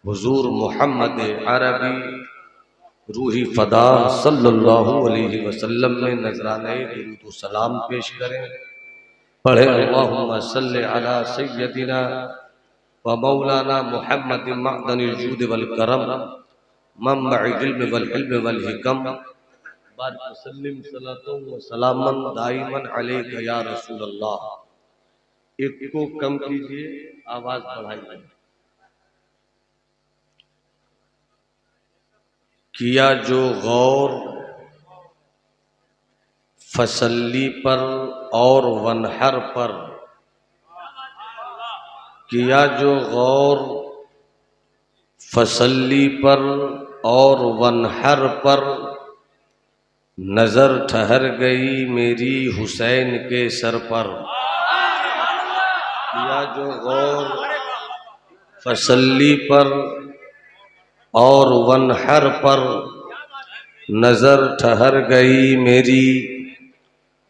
हुजूर मोहम्मद अरबी रूही फ़दा सल्लल्लाहु अलैहि वसल्लम में नजराने दुरूद व सलाम पेश करें। पढ़े अल्लाहुम्मा सल्लि अला सय्यदिना व मौलाना मुहम्मद मअदनिल जूद वल करम मंबइल इल्म वल हिल्म वल हिकम बाद मुसल्लिम सलातो व सलामन दाइमन अलैका या रसूल अल्लाह। एक को कम कीजिए, आवाज बढ़ाइए। किया जो गौर फसली पर और वनहर पर, किया जो गौर फसली पर और वनहर पर, नजर ठहर गई मेरी हुसैन के सर पर। किया जो गौर फसली पर और वनहर पर, नजर ठहर गई मेरी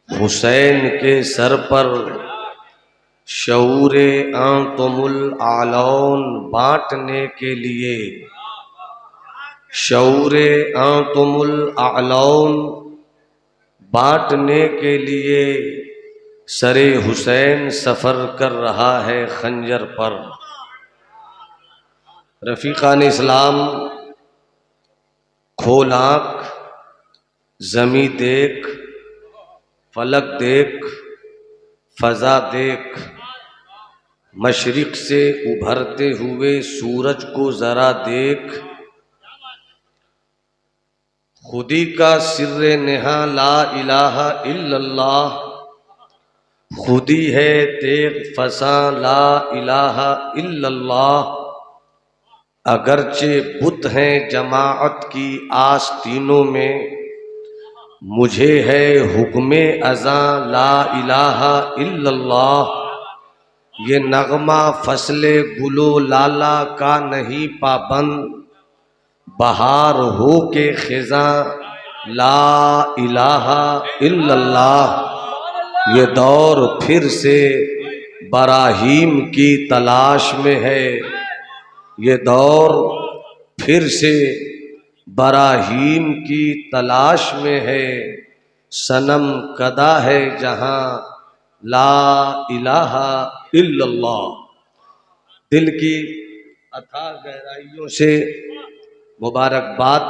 हुसैन के सर पर। शऊरे आंतुमुल आलौन बांटने के लिए, शऊरे आंतुमुल आलौन बांटने के लिए, सरे हुसैन सफर कर रहा है खंजर पर। रफीकान इस्लाम खोल आँख, ज़मी देख, फलक देख, फजा देख, मशरिक से उभरते हुए सूरज को जरा देख। खुदी का सिर्रे नेहा ला इलाहा इल्लल्लाह, खुदी है तेग फसा ला इलाहा इल्लल्लाह। अगरचे बुत हैं जमाअत की आस्तीनों में, मुझे है हुक्मे अज़ा ला इलाहा इल्लल्लाह। ये नगमा फसले गुलो लाला का नहीं पाबंद, बहार हो के खिज़ा ला इलाहा इल्लल्लाह। ये दौर फिर से बराहीम की तलाश में है, ये दौर फिर से बराहीम की तलाश में है। सनम कदा है जहां ला इलाहा इल्लल्लाह। दिल की अथाह गहराइयों से मुबारकबाद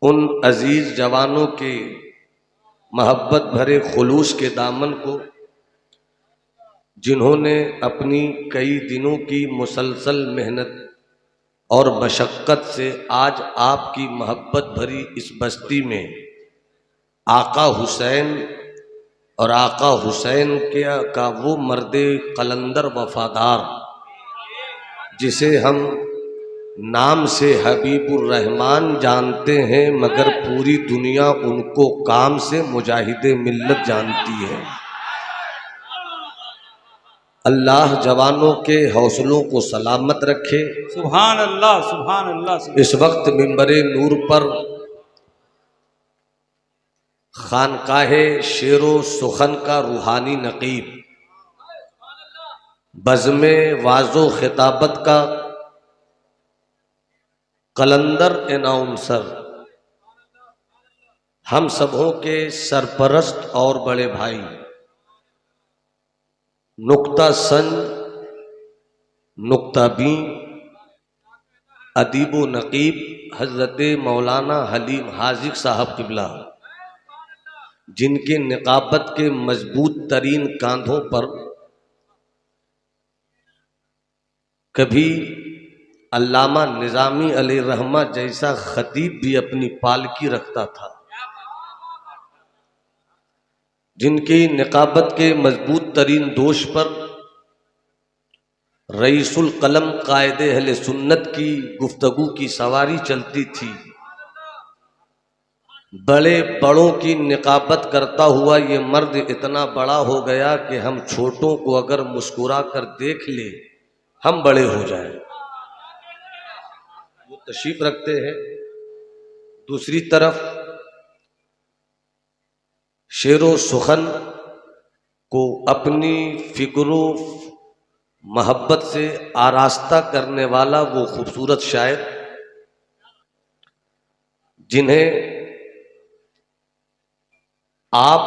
उन अजीज जवानों के मोहब्बत भरे खुलूस के दामन को, जिन्होंने अपनी कई दिनों की मुसलसल मेहनत और मशक्क़त से आज आपकी मोहब्बत भरी इस बस्ती में आका हुसैन और आका हुसैन के का वो मर्दे कलंदर वफादार, जिसे हम नाम से हबीबुर रहमान जानते हैं, मगर पूरी दुनिया उनको काम से मुजाहिदे मिल्लत जानती है। अल्लाह जवानों के हौसलों को सलामत रखे। सुभान अल्लाह, सुभान अल्लाह। इस वक्त मिंबरे नूर पर खानकाहे शेरो सुखन का रूहानी नकीब, बज़्मे वाज़ो खिताबत का कलंदर अनाउंसर, हम सबों के सरपरस्त और बड़े भाई, नुक्ता सन नुक्ता बी अदीबो नकीब हजरत मौलाना हलीम हाजिक साहब किबला, जिनके निकाबत के मजबूत तरीन कांधों पर कभी अल्लामा निज़ामी अलैहिर्रहमा जैसा खतीब भी अपनी पालकी रखता था, जिनकी निकाबत के मजबूत तरीन दोष पर रईसुल कलम कायदे अहले सुन्नत की गुफ्तगू की सवारी चलती थी। बड़े बड़ों की निकाबत करता हुआ ये मर्द इतना बड़ा हो गया कि हम छोटों को अगर मुस्कुरा कर देख ले हम बड़े हो जाएं। वो तशरीफ रखते हैं। दूसरी तरफ शेरो सुखन को अपनी फिक्रो मोहब्बत से आरास्ता करने वाला वो खूबसूरत शायर जिन्हें आप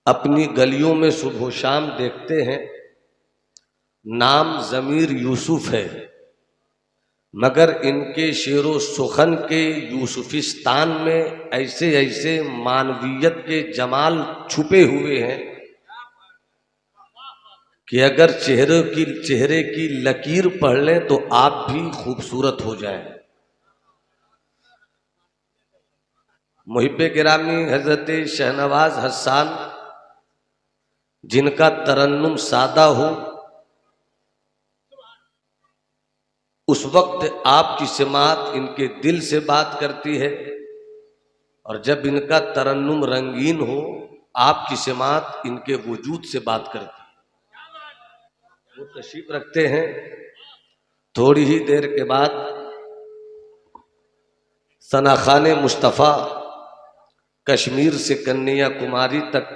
अपनी गलियों में सुबह शाम देखते हैं। नाम ज़मीर यूसुफ है, मगर इनके शेरो सुखन के यूसुफिस्तान में ऐसे ऐसे मानवीयत के जमाल छुपे हुए हैं कि अगर चेहरे की लकीर पढ़ लें तो आप भी खूबसूरत हो जाएं। मुहिब्बे गिरामी हजरत शहनवाज हसन, जिनका तरन्नुम सादा हो, उस वक्त आपकी सिमात इनके दिल से बात करती है, और जब इनका तरन्नुम रंगीन हो आपकी सिमात इनके वजूद से बात करती है। वो तशरीफ रखते हैं। थोड़ी ही देर के बाद सनाखान मुस्तफ़ा कश्मीर से कन्याकुमारी तक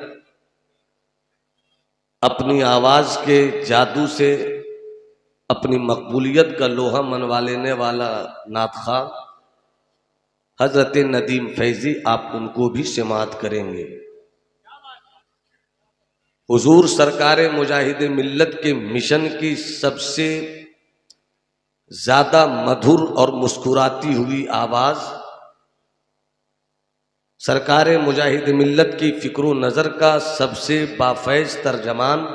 अपनी आवाज़ के जादू से अपनी मकबूलियत का लोहा मनवा लेने वाला नातखा हजरत नदीम फैजी, आप उनको भी समात करेंगे। हुजूर सरकार मुजाहिद मिल्लत के मिशन की सबसे ज़्यादा मधुर और मुस्कुराती हुई आवाज़, सरकार मुजाहिद मिल्लत की फ़िक्र नज़र का सबसे बाफैज़ तर्जमान,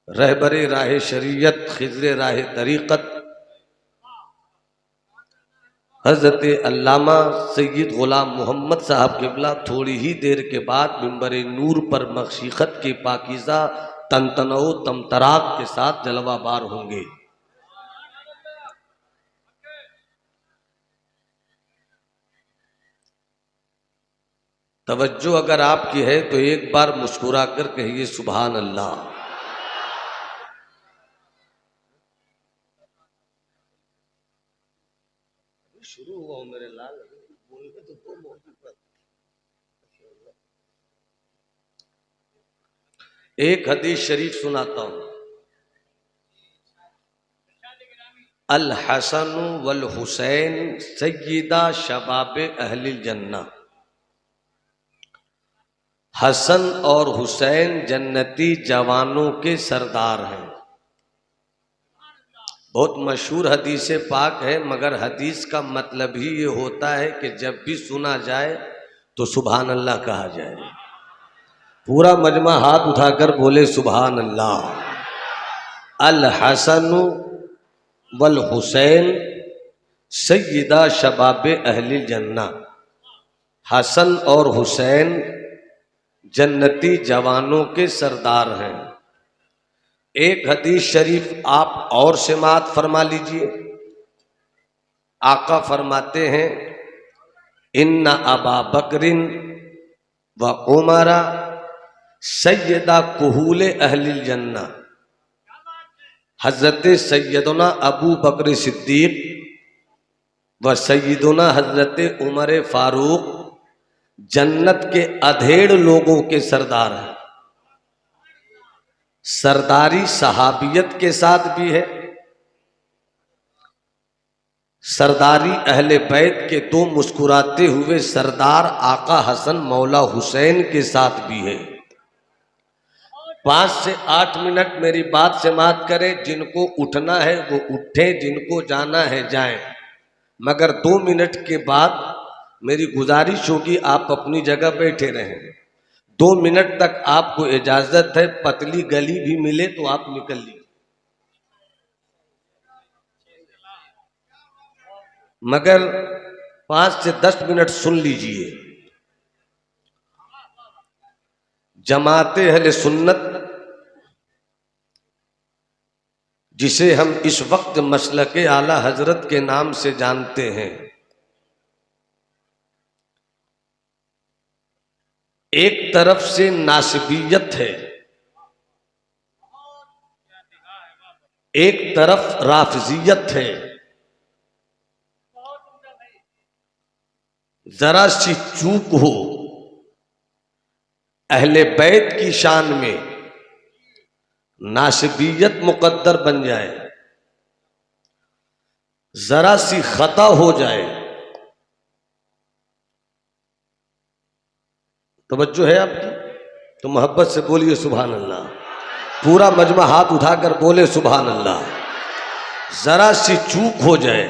रहबरे राह शरीयत खिज़्र राह तरीक़त हज़रत अल्लामा सैयद ग़ुलाम मोहम्मद साहब क़िबला थोड़ी ही देर के बाद मिंबर नूर पर मशीक़त के पाकीज़ा तनतनो तमतराक के साथ जलवाबार होंगे। तवज्जो अगर आपकी है तो एक बार मुस्कुरा कर कहिए सुभान अल्लाह। शुरू हुआ मेरे लाल बोलने तो दो मौके पर। एक हदीस शरीफ सुनाता हूं। अल हसन वल हुसैन सय्यदा शबाब अहलिल जन्ना। हसन और हुसैन जन्नती जवानों के सरदार हैं। बहुत मशहूर हदीस पाक है, मगर हदीस का मतलब ही ये होता है कि जब भी सुना जाए तो सुभान अल्लाह कहा जाए। पूरा मजमा हाथ उठाकर बोले सुभान अल्लाह। अल हसन वल हुसैन सय्यदा शबाब अहलिल जन्ना। हसन और हुसैन जन्नती जवानों के सरदार हैं। एक हदीस शरीफ आप और समात फरमा लीजिए। आका फरमाते हैं इन्ना अबा बकरिन व उमरा सैयदा कुहूल अहलिल जन्ना। हजरत सैयदना अबू बकर सिद्दीक व सैयदना हजरत उमर फारूक जन्नत के अधेड़ लोगों के सरदार हैं। सरदारी सहाबियत के साथ भी है, सरदारी अहले बैत के दो मुस्कुराते हुए सरदार आका हसन मौला हुसैन के साथ भी है। 5 से 8 मिनट मेरी बात समाप्त करें। जिनको उठना है वो उठे, जिनको जाना है जाएं, मगर 2 मिनट के बाद मेरी गुजारिश होगी आप अपनी जगह बैठे रहें। 2 मिनट तक आपको इजाजत है। पतली गली भी मिले तो आप निकल लीजिए, मगर 5 से 10 मिनट सुन लीजिए। जमाते अहले सुन्नत, जिसे हम इस वक्त मसलके आला हजरत के नाम से जानते हैं, एक तरफ से नासिबियत है, एक तरफ राफिजियत है। जरा सी चूक हो अहले बैत की शान में नासिबियत मुकद्दर बन जाए, जरा सी खता हो जाए, तवज्जो है आपकी तो मोहब्बत से बोलिए सुभान अल्लाह। पूरा मजमा हाथ उठाकर बोले सुभान अल्लाह। जरा सी चूक हो जाए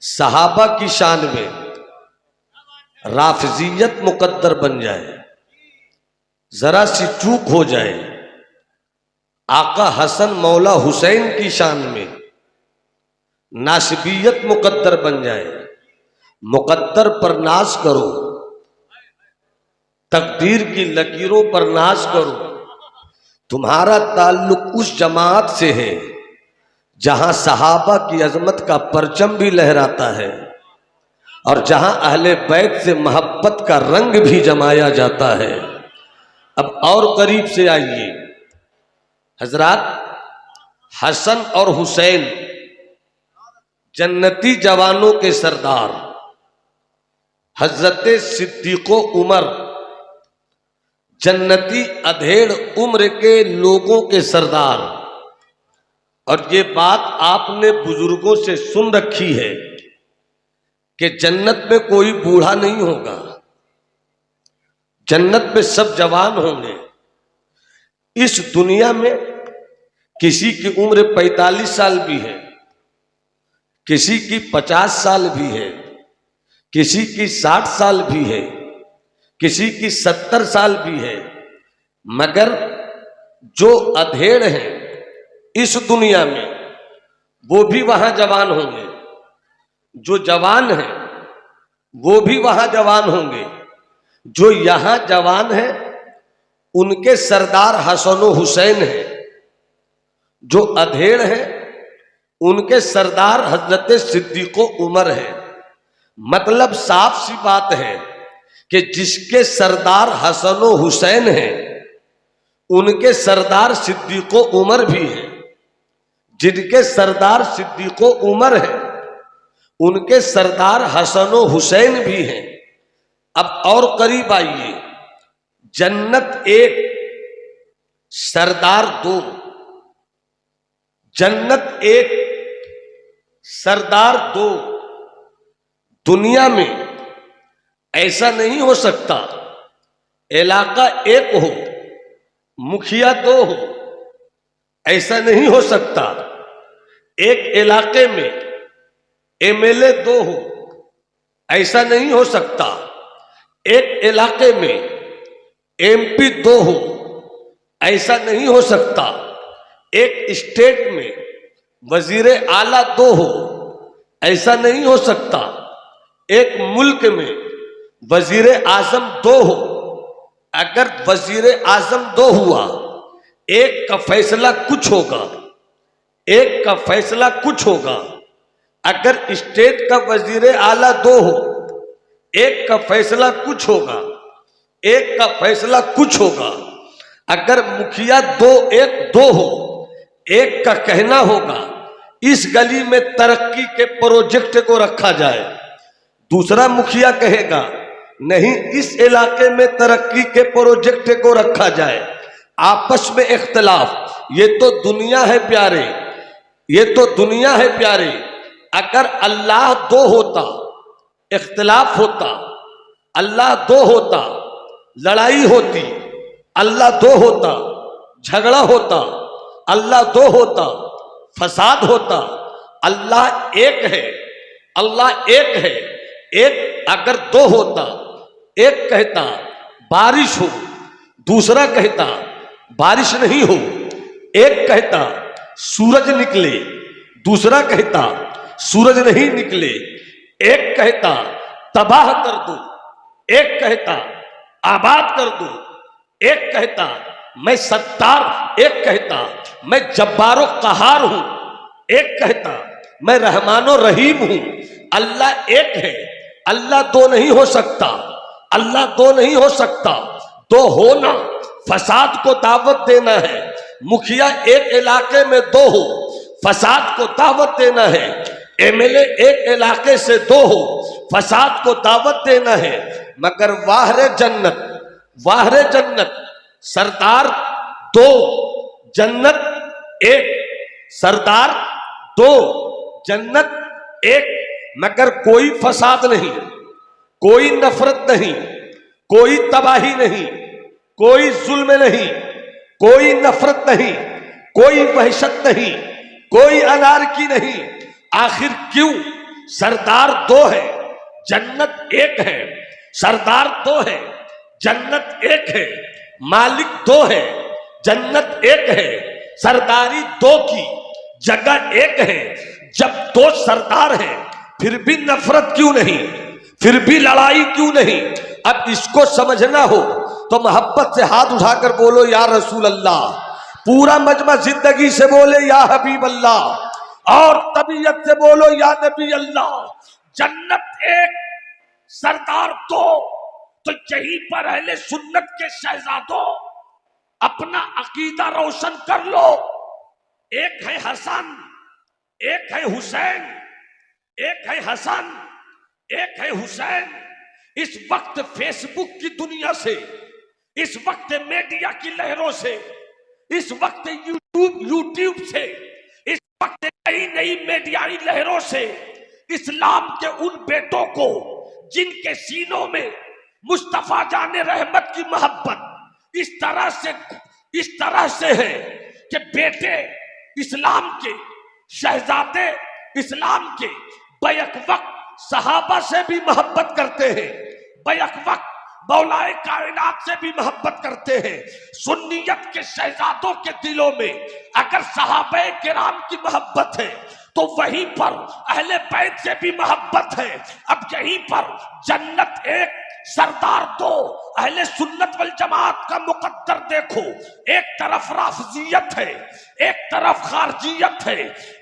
सहाबा की शान में, राफिजियत मुकद्दर बन जाए, जरा सी चूक हो जाए आका हसन मौला हुसैन की शान में, नासिबियत मुकद्दर बन जाए। मुकद्दर पर नाज करो, तकदीर की लकीरों पर नाज करो। तुम्हारा ताल्लुक उस जमात से है जहां सहाबा की अजमत का परचम भी लहराता है और जहां अहले बैत से मोहब्बत का रंग भी जमाया जाता है। अब और करीब से आइए, हजरात हसन और हुसैन जन्नती जवानों के सरदार, हजरत सिद्दीको उमर जन्नती अधेड़ उम्र के लोगों के सरदार। और ये बात आपने बुजुर्गों से सुन रखी है कि जन्नत में कोई बूढ़ा नहीं होगा, जन्नत में सब जवान होंगे। इस दुनिया में किसी की उम्र 45 साल भी है, किसी की 50 साल भी है, किसी की 60 साल भी है, किसी की 70 साल भी है, मगर जो अधेड़ हैं इस दुनिया में वो भी वहां जवान होंगे, जो जवान हैं वो भी वहां जवान होंगे। जो यहां जवान हैं उनके सरदार हसन हुसैन हैं, जो अधेड़ हैं उनके सरदार हजरत सिद्दीको उमर है। मतलब साफ सी बात है कि जिसके सरदार हसन हुसैन हैं उनके सरदार सिद्दीको उमर भी हैं, जिनके सरदार सिद्दीको उमर है उनके सरदार हसन हुसैन भी हैं। अब और करीब आइए, जन्नत एक सरदार दो, जन्नत एक सरदार दो। दुनिया में ऐसा नहीं हो सकता इलाका एक हो मुखिया दो हो, ऐसा नहीं हो सकता। एक इलाके में एमएलए दो हो, ऐसा नहीं हो सकता। एक इलाके में एमपी दो हो, ऐसा नहीं हो सकता। एक स्टेट में वजीर आला दो हो, ऐसा नहीं हो सकता। एक मुल्क में वजीर आजम दो हो, अगर वजीर आजम दो हुआ एक का फैसला कुछ होगा, एक का फैसला कुछ होगा। अगर स्टेट का वजीर आला दो हो एक का फैसला कुछ होगा, एक का फैसला कुछ होगा। अगर मुखिया दो एक दो हो एक का कहना होगा इस गली में तरक्की के प्रोजेक्ट को रखा जाए, दूसरा मुखिया कहेगा नहीं इस इलाके में तरक्की के प्रोजेक्ट को रखा जाए। आपस में इख्तलाफ, ये तो दुनिया है प्यारे, ये तो दुनिया है प्यारे। अगर अल्लाह दो होता इख्तलाफ होता, अल्लाह दो होता लड़ाई होती, अल्लाह दो होता झगड़ा होता, अल्लाह दो होता फसाद होता। अल्लाह एक है, अल्लाह एक है। एक अगर दो होता, एक कहता बारिश हो, दूसरा कहता बारिश नहीं हो। एक कहता सूरज निकले, दूसरा कहता सूरज नहीं निकले। एक कहता तबाह कर दो, एक कहता आबाद कर दो। एक कहता मैं सत्तार, एक कहता मैं जब्बारो कहार हूं, एक कहता मैं रहमानो रहीम हूं। अल्लाह एक है, अल्लाह दो नहीं हो सकता, अल्लाह दो नहीं हो सकता। दो होना फसाद को दावत देना है। मुखिया एक इलाके में दो हो, फसाद को दावत देना है। एमएलए एक इलाके से दो हो, फसाद को दावत देना है। मगर वाहरे जन्नत, वाहरे जन्नत सरदार दो, जन्नत एक, सरदार दो, जन्नत एक, मगर कोई फसाद नहीं, कोई नफरत नहीं, कोई तबाही नहीं, कोई जुल्म नहीं, कोई नफरत नहीं, कोई वहशत नहीं, कोई अनारकी नहीं। आखिर क्यों? सरदार दो है, जन्नत एक है। सरदार दो है, जन्नत एक है। मालिक दो है, जन्नत एक है। सरदारी दो की जगह एक है। जब दो सरदार हैं फिर भी नफरत क्यों नहीं, फिर भी लड़ाई क्यों नहीं? अब इसको समझना हो तो मोहब्बत से हाथ उठाकर बोलो या रसूल अल्लाह। पूरा मजमा जिंदगी से बोले या हबीब अल्लाह, और तबीयत से बोलो या नबी अल्लाह। जन्नत एक, सरदार दो। तो यहीं पर अहले सुन्नत के शहजादों अपना अकीदा रोशन कर लो। एक है हसन, एक है हुसैन, एक है हसन, एक है हुसैन। इस वक्त फेसबुक की दुनिया से, इस वक्त मीडिया की लहरों से, इस वक्त यूट्यूब से, इस वक्त नई नई मीडियाई लहरों से इस्लाम के उन बेटों को जिनके सीनों में मुस्तफा जाने रहमत की मोहब्बत इस तरह से है कि बेटे इस्लाम के, शहजादे इस्लाम के बैक वक्त सहाबा से भी मोहब्बत करते हैं, बैक वक्त मौलाए कायनात से भी मोहब्बत करते हैं। सुन्नियत के शहजादों के दिलों में अगर सहाबे किराम की मोहब्बत है तो वहीं पर अहले बैत से भी मोहब्बत है। अब यहीं पर जन्नत एक, सरदार दो। अहले सुन्नत वल जमात का मुकद्दर देखो, एक तरफ राफजियत है, एक तरफ खारजियत है,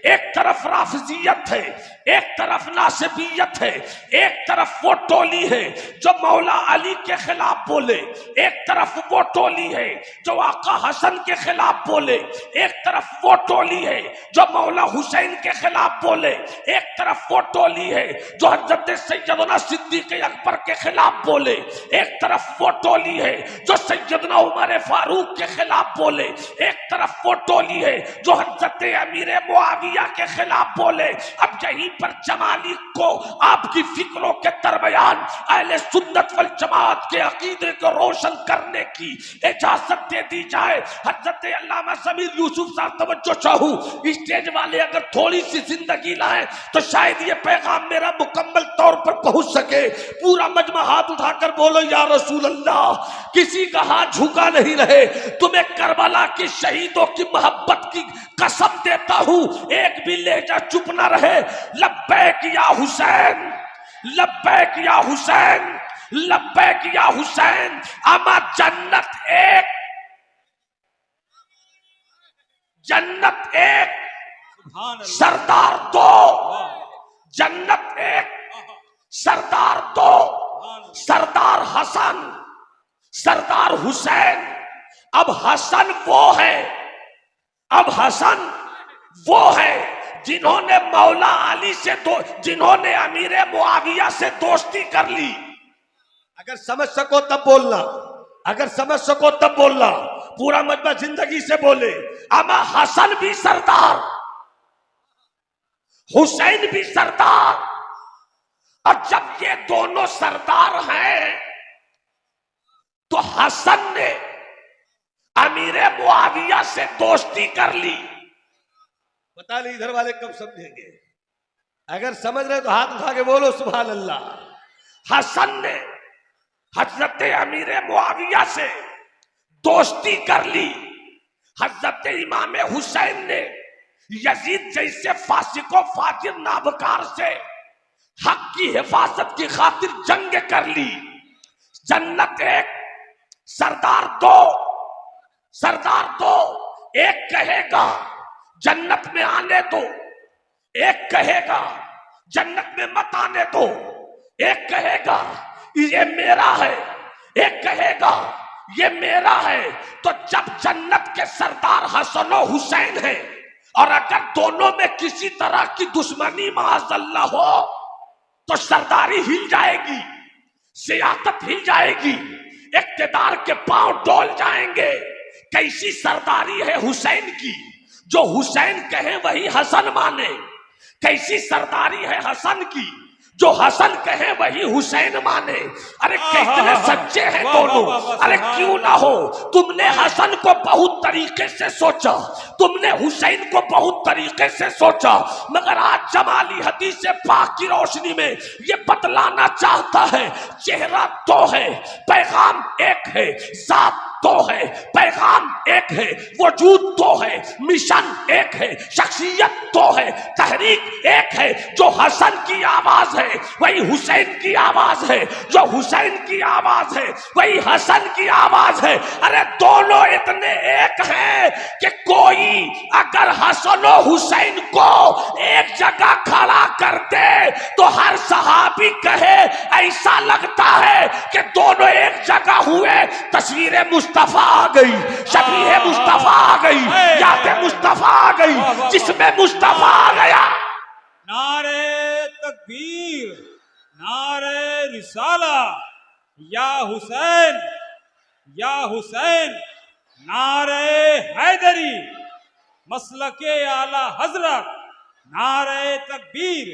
एक तरफ राफजियत है, एक तरफ नासिबियत है, एक तरफ वो टोली है जो मौला अली के खिलाफ बोले, एक तरफ वो टोली है जो आका हसन के खिलाफ बोले, एक तरफ वो टोली है जो मौला हुसैन के खिलाफ बोले, एक तरफ वो टोली है जो हजरत सैयदना सिद्दीक अकबर के खिलाफ बोले, एक तरफ वो टोली है जो सैयदना उमर फारूक के खिलाफ बोले, एक तरफ वो टोली है जो हजरत अमीर मुआविया के खिलाफ बोले। अब यहीं पर जमाली को आपकी फिक्रों के दरमियान अहले सुन्नत वल जमात के अकीदे को रोशन करने की इजाजत दे दी जाए। हजरत अल्लामा समीर यूसुफ साहब तवज्जो चाहूं, स्टेज वाले अगर थोड़ी सी जिंदगी लाए तो शायद ये पैगाम मेरा मुकम्मल तौर पर पहुंच सके। पूरा मजमा हाथ उठाकर बोलो या रसूल अल्लाह। किसी का हाथ झुका नहीं रहे। तुम्हें करबला के शहीदों की मोहब्बत की कसम देता हूं, एक भी लहजा चुप ना रहे। लब्बैक या हुसैन, लब्बैक या हुसैन, लब्बैक या हुसैन। अमा जन्नत एक, जन्नत एक, सरदार दो। जन्नत एक, सरदार दो। सरदार हसन, सरदार हुसैन। अब हसन वो है, अब हसन वो है जिन्होंने मौला अली से जिन्होंने अमीर मुआविया से दोस्ती कर ली। अगर समझ सको तब बोलना, अगर समझ सको तब बोलना। पूरा मजमा जिंदगी से बोले। अमा हसन भी सरदार, हुसैन भी सरदार। और जब ये दोनों सरदार हैं तो हसन ने अमीर मुआविया से दोस्ती कर ली। बता ली इधर वाले कब समझेंगे? अगर समझ रहे तो हाथ उठा के बोलो सुभान अल्लाह। हसन ने हजरत अमीर मुआविया से दोस्ती कर ली। हजरत इमाम हुसैन ने यजीद जैसे फासिको फाजिर नाबकार से हक की हिफाजत की खातिर जंग कर ली। जन्नत एक, सरदार दो। सरदार दो। एक कहेगा जन्नत में आने दो, एक कहेगा जन्नत में मत आने दो, एक कहेगा ये मेरा है, एक कहेगा ये मेरा है। तो जब जन्नत के सरदार हसन और हुसैन है और अगर दोनों में किसी तरह की दुश्मनी माअज़ल्लाह हो तो सरदारी हिल जाएगी, सियासत हिल जाएगी, इक्तिदार के पांव डोल जाएंगे। कैसी सरदारी है हुसैन की, जो हुसैन कहे वही हसन माने। कैसी सरदारी है हसन की, जो हसन कहे वही हुसैन माने। अरे कितने सच्चे हैं दोनों। अरे क्यों ना हो, तुमने हसन को बहुत तरीके से सोचा, तुमने हुसैन को बहुत तरीके से सोचा, मगर आज जमाली हदीस पाक की रोशनी में ये बतलाना चाहता है, चेहरा दो है, पैगाम एक है, जात दो है, पैगाम एक है, वजूद दो है, मिशन एक है, शख्सियत दो है, तहरीक एक है। जो हसन की आवाज है वही हुसैन की आवाज है, जो हुसैन की आवाज है वही हसन की आवाज है। अरे दोनों इतने एक हैं कि कोई अगर हसन और हुसैन को एक जगह खड़ा कर दे तो हर सहाबी कहे ऐसा लगता है कि दोनों एक जगह हुए। तस्वीर मुस्तफा आ गई, शबीह मुस्तफा आ गई, याद मुस्तफा आ गई, जिसमें मुस्तफा आ गया। नारे तकबीर, नारे रिसाला, या हुसैन, या हुसैन, नारे हैदरी, मसलके आला हजरत, नारे तकबीर,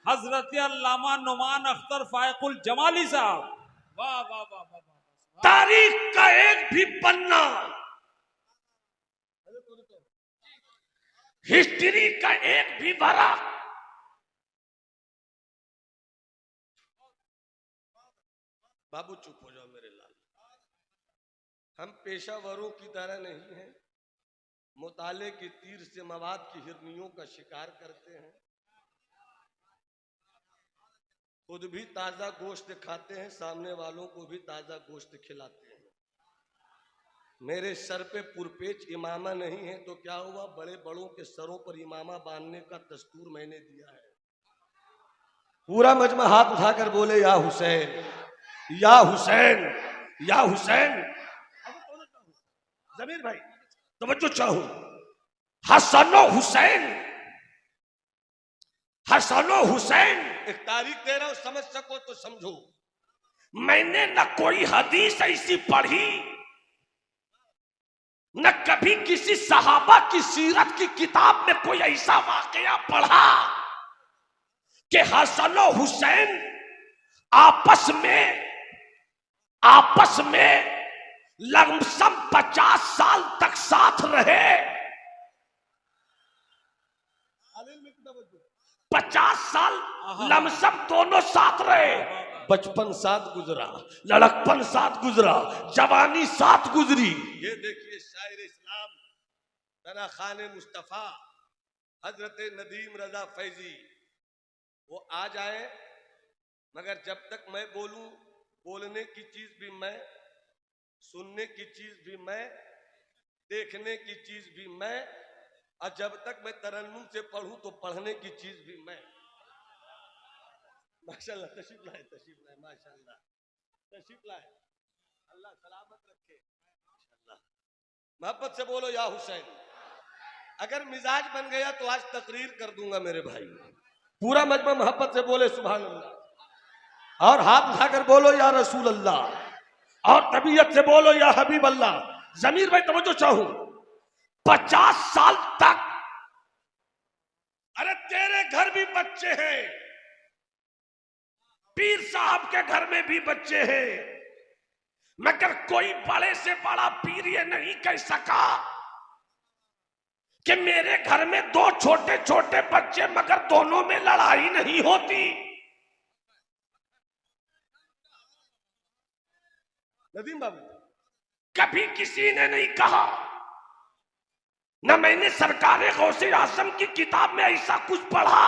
हजरत अल्लामा नुमान अख्तर फायकुल जमाली साहब। वाह वाह वाह वाह वाह। तारीख का एक भी पन्ना, हिस्ट्री का एक भी भरा, बाबू चुप हो जाओ मेरे लाल, हम पेशावरों की तरह नहीं हैं, मुताले की तीर से मवाद की हिरनियों का शिकार करते हैं, खुद भी ताजा गोश्त खाते हैं, सामने वालों को भी ताजा गोश्त खिलाते हैं। मेरे सर पे पुरपेच इमामा नहीं है तो क्या हुआ, बड़े बड़ों के सरों पर इमामा बांधने का दस्तूर मैंने दिया है। पूरा मजमा हाथ उठाकर बोले या हुसैन, या हुसैन, या हुसैन। जमीर भाई तवज्जो चाहूं, हसनो हुसैन, हसनो हुसैन। एक तारीख दे रहा हूं, समझ सको तो समझो। मैंने न कोई हदीस ऐसी पढ़ी, न कभी किसी सहाबा की सीरत की किताब में कोई ऐसा वाकया पढ़ा कि हसन और हुसैन आपस में लमसम 50 साल तक साथ रहे। 50 साल लमसम दोनों साथ रहे। बचपन साथ गुजरा, लड़कपन साथ गुजरा, जवानी साथ गुजरी। ये देखिए शायर इस्लाम तना खान मुस्तफा हजरत नदीम रजा फैजी, वो आ जाए, मगर जब तक मैं बोलूं, बोलने की चीज भी मैं, सुनने की चीज भी मैं, देखने की चीज भी मैं, और जब तक मैं तरन्नुम से पढ़ूं तो पढ़ने की चीज भी मैं। माशाल्लाह, तशरीफ लाए, तशरीफ लाए, माशाल्लाह, तशरीफ लाए, अल्लाह सलामत रखे। माशाल्लाह, मोहब्बत से बोलो या हुसैन। अगर मिजाज बन गया तो आज तकरीर कर दूंगा मेरे भाई। पूरा मजमा मोहब्बत से बोले सुभान अल्लाह, और हाथ उठाकर बोलो या रसूल अल्लाह, और तबीयत से बोलो या हबीब अल्लाह। जमीर भाई तवज्जो चाहूं, 50 साल तक, अरे तेरे घर भी बच्चे हैं, पीर साहब के घर में भी बच्चे हैं, मगर कोई बड़े से बड़ा पीर ये नहीं कह सका कि मेरे घर में 2 छोटे छोटे बच्चे मगर दोनों में लड़ाई नहीं होती। नदीम बाबू, कभी किसी ने नहीं कहा, न मैंने सरकारे गौसे आजम की किताब में ऐसा कुछ पढ़ा,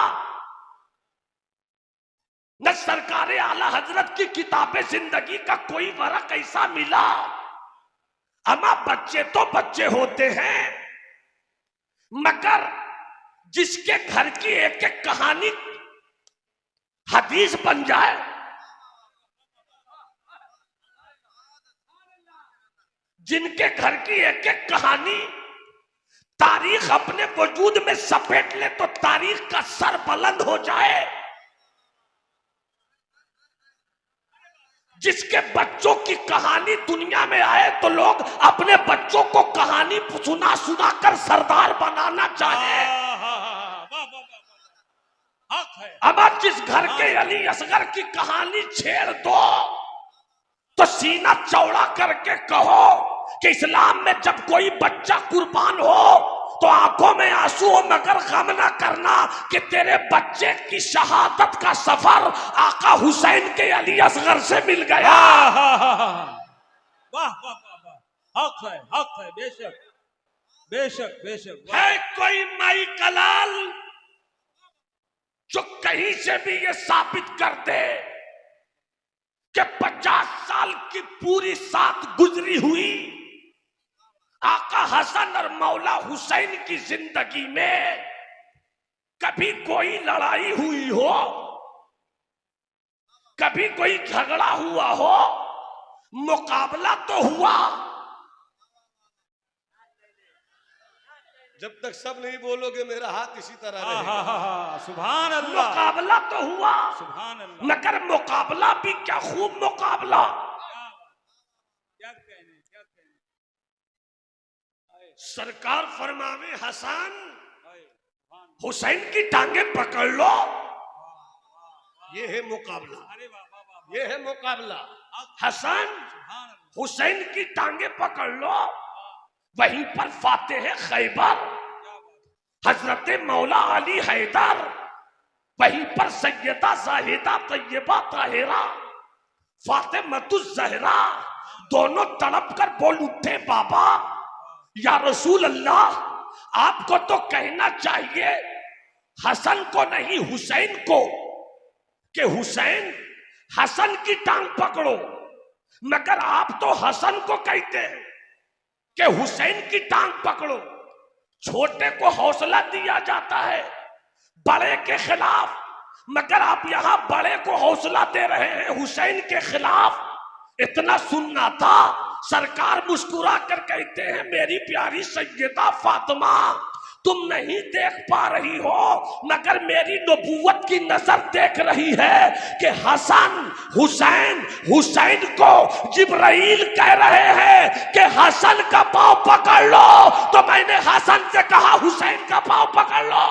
न सरकारे आला हजरत की किताबे जिंदगी का कोई वरक ऐसा मिला। अमा बच्चे तो बच्चे होते हैं, मगर जिसके घर की एक एक कहानी हदीस बन जाए, जिनके घर की एक एक कहानी तारीख अपने वजूद में सपेट ले तो तारीख का सर बुलंद हो जाए, जिसके बच्चों की कहानी दुनिया में आए तो लोग अपने बच्चों को कहानी सुना सुना कर सरदार बनाना चाहे। हक है। अब जिस घर के अली असगर की कहानी छेड़ दो तो सीना चौड़ा करके कहो कि इस्लाम में जब कोई बच्चा कुर्बान हो तो आंखों में आंसू हो मगर गम ना करना कि तेरे बच्चे की शहादत का सफर आका हुसैन के अली असगर से मिल गया। वाह वाह वाह, हक है, बेशक बेशक बेशक। है कोई माई कलाल जो कहीं से भी ये साबित कर दे कि 50 साल की पूरी साथ गुजरी हुई आका हसन और मौला हुसैन की जिंदगी में कभी कोई लड़ाई हुई हो, कभी कोई झगड़ा हुआ हो, मुकाबला तो हुआ। जब तक सब नहीं बोलोगे मेरा हाथ इसी तरह रहेगा। सुभान अल्लाह। मुकाबला तो हुआ, सुभान अल्लाह। मगर मुकाबला भी क्या खूब मुकाबला। क्या कहने, क्या कहने। सरकार फरमावे हसन हुसैन की टांगे पकड़ लो, ये है मुकाबला। अरे वाह वाह वाह, ये है मुकाबला। हसन हुसैन की टांगे पकड़ लो, वहीं पर फातेह खैबर हजरत मौला अली हैदर, वहीं पर सैयदा जाहिदा तैयबा ताहिरा फातिमतुज ज़हरा दोनों तड़प कर बोल उठे, बाबा या रसूल अल्लाह, आपको तो कहना चाहिए हसन को नहीं हुसैन को कि हुसैन हसन की टांग पकड़ो, मगर आप तो हसन को कहते हैं कि हुसैन की टांग पकड़ो। छोटे को हौसला दिया जाता है बड़े के खिलाफ, मगर आप यहां बड़े को हौसला दे रहे हैं हुसैन के खिलाफ। इतना सुनना था, सरकार मुस्कुरा कर कहते हैं, मेरी प्यारी सैयदा फातिमा, तुम नहीं देख पा रही हो मगर मेरी नबूवत की नजर देख रही है कि हसन हुसैन, हुसैन को जिब्राइल कह रहे हैं कि हसन का पांव पकड़ लो, तो मैंने हसन से कहा हुसैन का पांव पकड़ लो।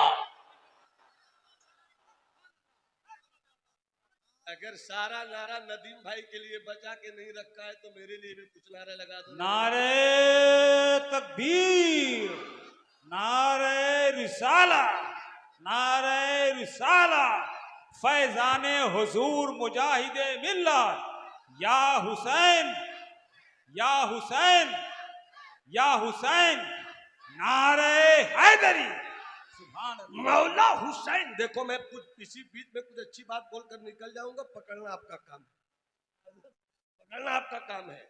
अगर सारा नारा नदीम भाई के लिए बचा के नहीं रखा है तो मेरे लिए भी कुछ नारा लगा दो। नारे तकबीर, नारे रिसाला, नारे रिसाला, फैजाने हुजूर मुजाहिदे मिल्लत, या हुसैन या हुसैन या हुसैन, नारे हैदरी। मौला हुसैन। देखो मैं कुछ इसी बीच में कुछ अच्छी बात बोलकर निकल जाऊंगा, पकड़ना आपका काम है, पकड़ना आपका काम है।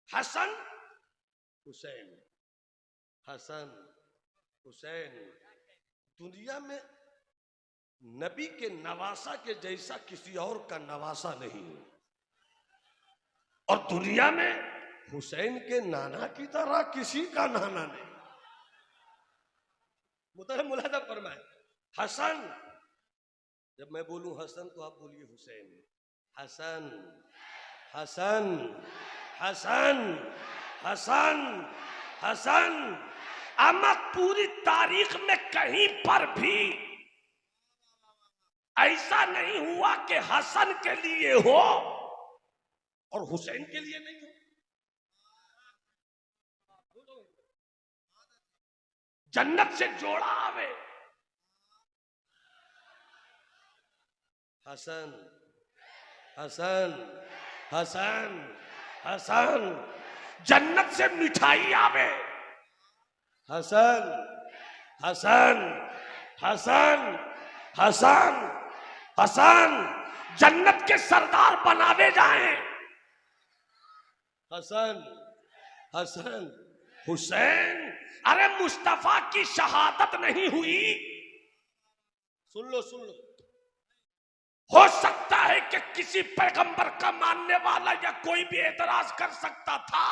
हसन हुसैन, हसन हुसैन, दुनिया में नबी के नवासा के जैसा किसी और का नवासा नहीं है, और दुनिया में हुसैन के नाना की तरह किसी का नाना नहीं। मुतहम मुलाजा फरमाए, हसन, जब मैं बोलूं हसन तो आप बोलिए हुसैन। हसन हसन हसन हसन हसन। अमा पूरी तारीख में कहीं पर भी ऐसा नहीं हुआ कि हसन के लिए हो और हुसैन के लिए नहीं हो। जन्नत से जोड़ा आवे, हसन हसन हसन हसन। जन्नत से मिठाई आवे, हसन हसन हसन हसन हसन। जन्नत के सरदार बनावे जाएं, हसन हसन हुसैन। अरे मुस्तफा की शहादत नहीं हुई, सुन लो सुन लो। हो सकता है कि किसी पैगंबर का मानने वाला या कोई भी एतराज कर सकता था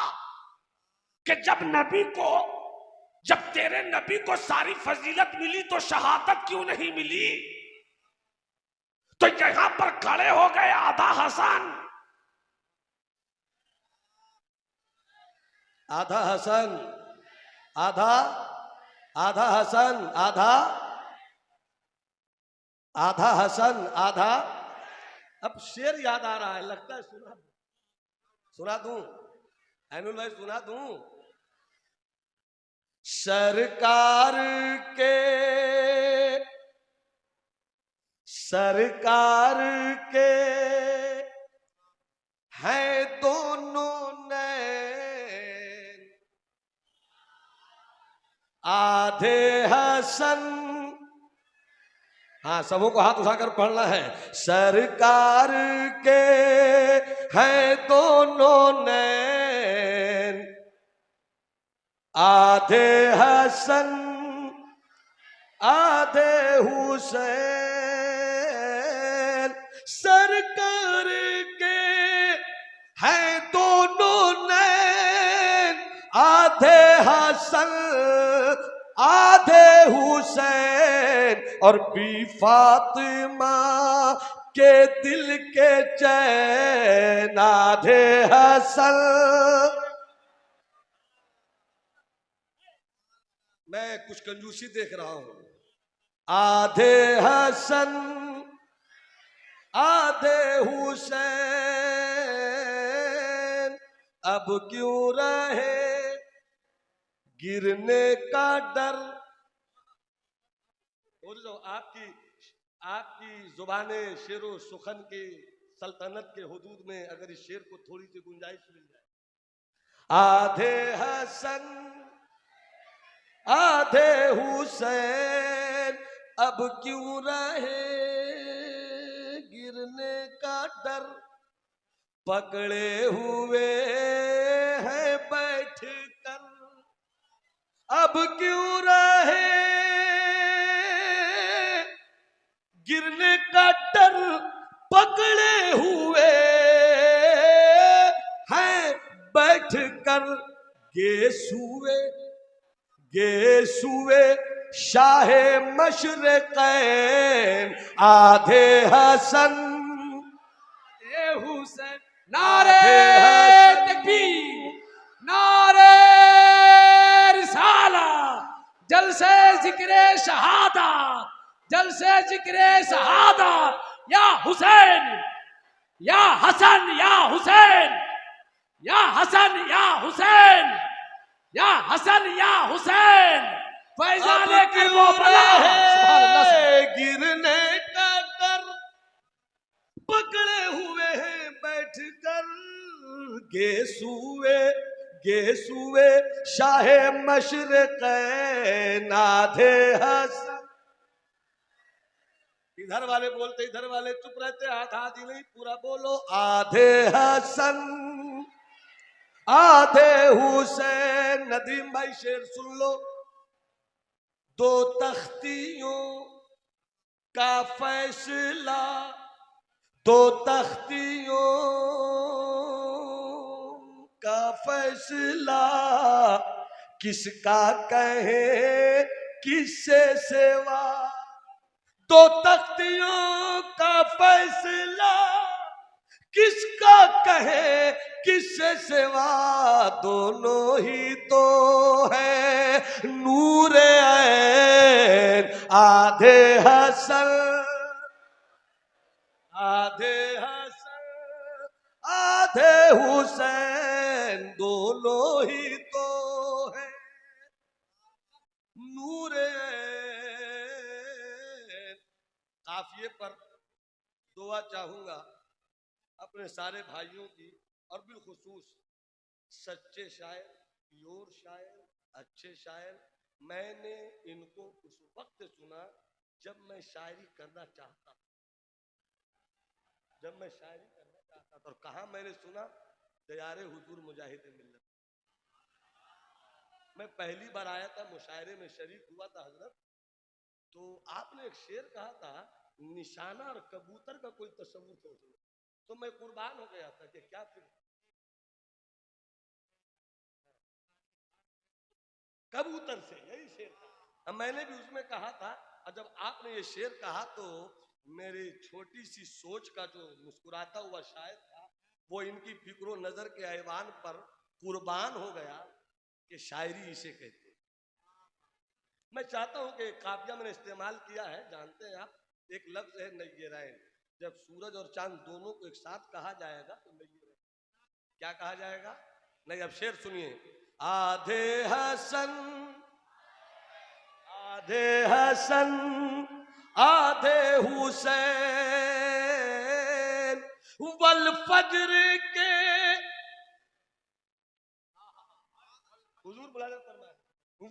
कि जब तेरे नबी को सारी फजीलत मिली तो शहादत क्यों नहीं मिली। तो यहां पर खड़े हो गए आधा हसन आधा हसन, आधा आधा हसन, आधा आधा हसन, आधा। अब शेर याद आ रहा है, लगता है सुना दूं ऐनुल भाई, सुना दूं। सरकार के हैं दोनों नैन, आधे हसन। हाँ, सबों को हाथ उठाकर पढ़ना है। सरकार के हैं दोनों नैन, आधे हसन आधे हुसैन। सरकार के हैं दोनों नैन, आधे हसन आधे हुसैन। और बी फातिमा के दिल के चैन, आधे हसन। मैं कुछ कंजूसी देख रहा हूं। आधे हसन आधे हुसैन, अब क्यों रहे गिरने का डर। आपकी जुबाने शेरो सुखन की सल्तनत के हुदूद में अगर इस शेर को थोड़ी सी गुंजाइश मिल जाए। आधे हसन आधे हुसैन, अब क्यों रहे गिरने का डर। पकड़े हुए हैं बैठ कर, अब क्यों रहे गिरने का डर। पकड़े हुए हैं बैठ कर, गेसुए शाहे मशरक़ैन, आधे हसन ए हुसैन। नारे तकबीर, नारे रिसाला, जलसे जिक्रे शहादत, जलसे जिक्रे शहादत। या हुसैन या हसन या हुसैन, या हसन या हुसैन, या हसन या हुसैन। फैजाने के गिरने का डर। पकड़े हुए हैं बैठ कर, गेसुए शाहे मशरक़ैन, आधे हसन। इधर वाले बोलते, इधर वाले चुप रहते, आधी नहीं, पूरा बोलो। आधे हसन आधे हुसैन। नदीम भाई शेर सुन लो। दो तख्तियों का फैसला, दो तख्तियों का फैसला, किसका कहे किससे सेवा। दो तख्तियों का फैसला, किसका कहे किससे सेवा। दोनों ही तो है नूर ऐन, आधे हसन आधे हुसैन। दोनों ही तो है नूर ऐन। काफिए पर दुआ चाहूंगा अपने सारे भाइयों की, और बिलखुसूस सच्चे शायर, प्योर शायर, अच्छे शायर। मैंने इनको उस वक्त सुना जब मैं शायरी करना चाहता था, और कहा मैंने सुना, दयारे हुजूर मुजाहिद मिल्लत। मैं पहली बार आया था, मुशायरे में शरीक हुआ था हजरत, तो आपने एक शेर कहा था, निशाना और कबूतर का कोई तस्वुर तो उसमें, तो मैं कुर्बान हो गया था कि क्या फिर कबूतर से, यही शेर था। अब मैंने भी उसमें कहा था, और जब आपने ये शेर कहा तो मेरी छोटी सी सोच का जो मुस्कुराता हुआ शायर था, वो इनकी फिक्रो नजर के ऐवान पर कुर्बान हो गया। कि शायरी इसे कहते हैं। मैं चाहता हूं कि काफिया मैंने इस्तेमाल किया है, जानते हैं आप, एक लफ्ज है नय्यरैन। जब सूरज और चांद दोनों को एक साथ कहा जाएगा तो नय्यरैन क्या कहा जाएगा? नहीं, अब शेर सुनिए। आधे हसन आधे हसन आधे हुसैन वल फज्र के, हुजूर बुला फरमाए,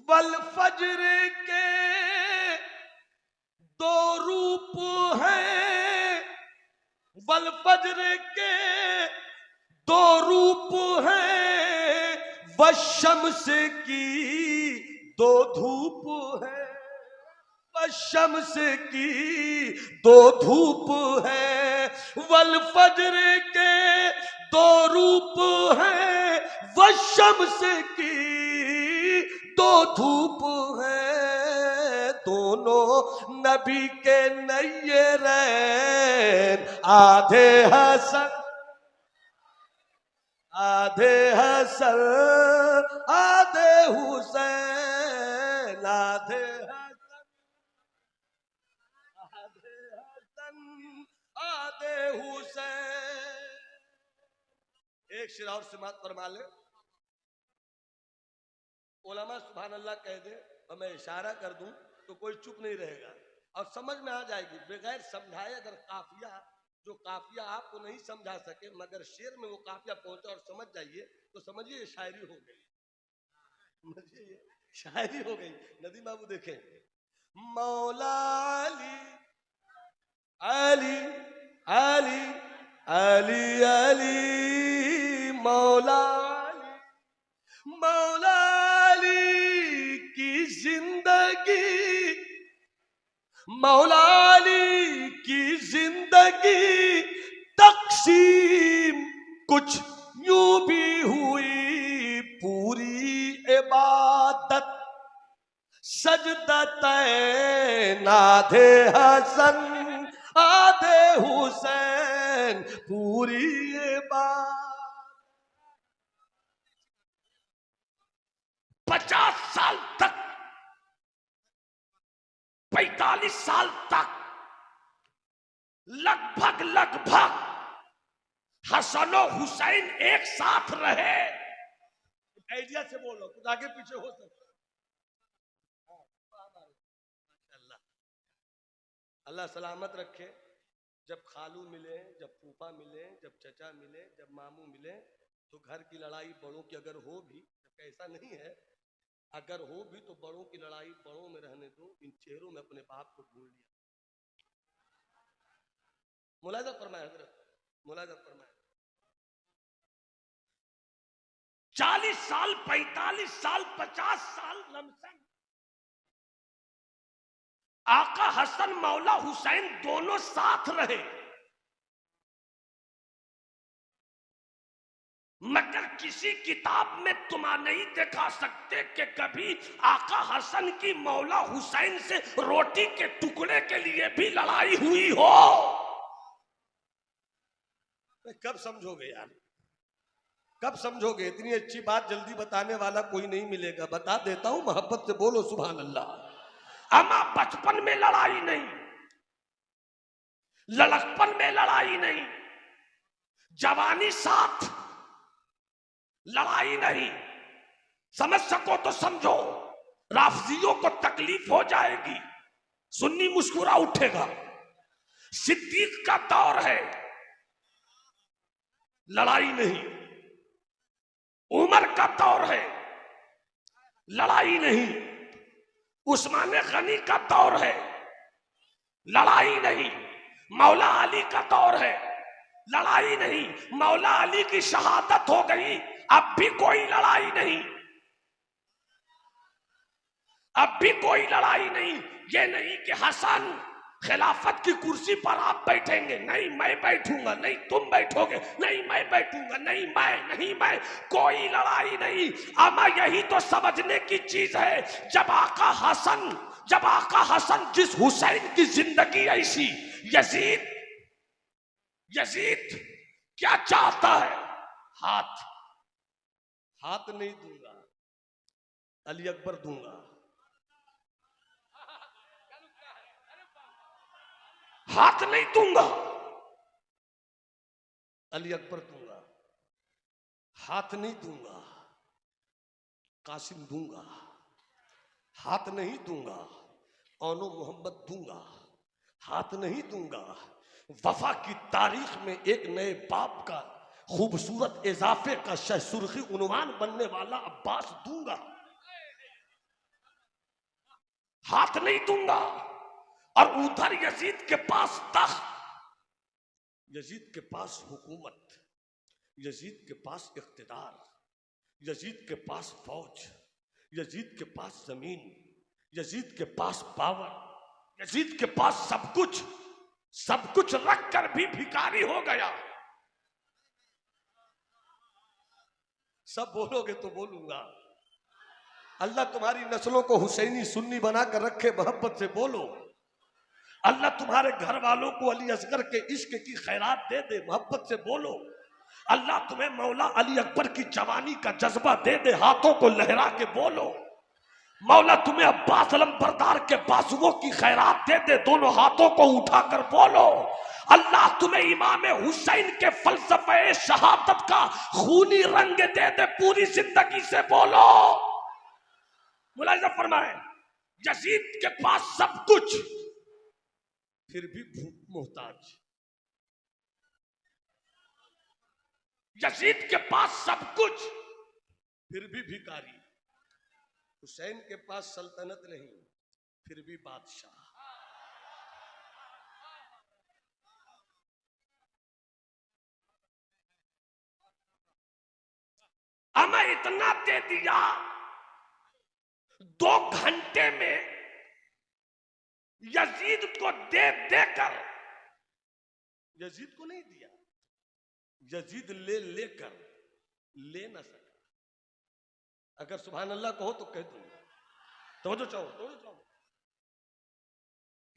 वल फज्र के दो रूप हैं, वल फज्र के दो रूप हैं, वशम्स की दो धूप है, वशम्स की दो धूप है, वल फज्र के दो रूप हैं, वशम्स की दो धूप है, दोनों नबी के नय्यरैन, आधे हसन आधे हसन आधे हुसैन, आधे हसन आधे हसन आधे हुसैन। एक शेर और समाप्त फरमा ले, उलमा सुभान अल्लाह कह दे और मैं इशारा कर दूं तो कोई चुप नहीं रहेगा और समझ में आ जाएगी बगैर समझाए। अगर काफिया, जो काफिया आपको नहीं समझा सके मगर शेर में वो काफिया पहुंचा और समझ जाइए तो समझिए शायरी हो गई, समझिए शायरी हो गई। नदीम बाबू देखें, मौला अली अली अली अली मौला मौला अली की जिंदगी, मौला अली की जिंदगी तकसीम कुछ यूं भी हुई, पूरी इबादत सजदतैन, आधे हसन आधे हुसैन, पूरी इबादत। 50 साल तक, 45 साल तक लगभग हसन और हुसैन एक साथ रहे। आइडिया से बोलो, कुछ आगे पीछे हो सकता। अल्लाह सलामत रखे। जब खालू मिले, जब फूफा मिले, जब चचा मिले, जब मामू मिले तो घर की लड़ाई बड़ों की अगर हो भी, ऐसा नहीं है, अगर हो भी तो बड़ों की लड़ाई बड़ों में रहने दो। इन चेहरों में अपने बाप को ढूंढ लिया। मुलाजा फरमाए हजरत, मुलाजा फरमाए। 40 साल, 45 साल, 50 साल लमसम आका हसन मौला हुसैन दोनों साथ रहे, मगर किसी किताब में तुम नहीं दिखा सकते कि कभी आका हसन की मौला हुसैन से रोटी के टुकड़े के लिए भी लड़ाई हुई हो। कब समझोगे यार, कब समझोगे? इतनी अच्छी बात जल्दी बताने वाला कोई नहीं मिलेगा। बता देता हूं, मोहब्बत से बोलो सुभान अल्लाह। अमा बचपन में लड़ाई नहीं, लड़कपन में लड़ाई नहीं, जवानी साथ लड़ाई नहीं। समझ सको तो समझो, राफजियों को तकलीफ हो जाएगी, सुन्नी मुस्कुरा उठेगा। सिद्दीक का दौर है, लड़ाई नहीं। उमर का दौर है, लड़ाई नहीं। उस्मान गनी का दौर है, लड़ाई नहीं। मौला अली का दौर है, लड़ाई नहीं। मौला अली की शहादत हो गई, अब भी कोई लड़ाई नहीं, अब भी कोई लड़ाई नहीं। ये नहीं कि हसन खिलाफत की कुर्सी पर आप बैठेंगे, नहीं मैं बैठूंगा, नहीं तुम बैठोगे, नहीं मैं बैठूंगा, नहीं मैं, कोई लड़ाई नहीं। अमा यही तो समझने की चीज है। जब आका हसन जिस हुसैन की जिंदगी ऐसी, यजीद क्या चाहता है? हाथ नहीं दूंगा, अली अकबर दूंगा, हाथ नहीं दूंगा। अली अकबर दूंगा, हाथ नहीं दूंगा। कासिम दूंगा, हाथ नहीं दूंगा। औनो मोहम्मद दूंगा, हाथ नहीं दूंगा। वफा की तारीख में एक नए बाप का खूबसूरत इजाफे का सुर्खी उन्वान बनने वाला अब्बास दूंगा, हाथ नहीं दूंगा। और उधर यजीद के पास तख्त, यजीद के पास हुकूमत, यजीद के पास इख्तिदार, यजीद के पास फौज, यजीद के पास जमीन, यजीद के पास पावर, यजीद के पास सब कुछ रख कर भी भिखारी हो गया। सब बोलोगे तो बोलूंगा। अल्लाह तुम्हारी नस्लों को हुसैनी सुन्नी बनाकर रखे, मोहब्बत से बोलो। अल्लाह तुम्हारे घर वालों को अली असगर के इश्क की खैरात दे दे, मोहब्बत से बोलो। अल्लाह तुम्हें मौला अली अकबर की जवानी का जज्बा दे दे, हाथों को लहरा के बोलो। मौला तुम्हें अब्बास अलमबरदार के बाजुओं की खैरात दे दे, दोनों हाथों को उठाकर बोलो। अल्लाह तुम्हें इमाम हुसैन के फलसफे शहादत का खूनी रंग दे दे, पूरी जिंदगी से बोलो। मुलाहिजा फरमाए, यजीद के पास सब कुछ फिर भी भूख मोहताज, यजीद के पास सब कुछ फिर भी भिखारी। हुसैन के पास सल्तनत नहीं, फिर भी बादशाह। हमें इतना दे दिया, 2 घंटे में यजीद को दे देकर, यजीद को नहीं दिया, यजीद ले लेकर ले ना सका। अगर सुभान अल्लाह कहो तो कह दूंगा, तो जो चाहो।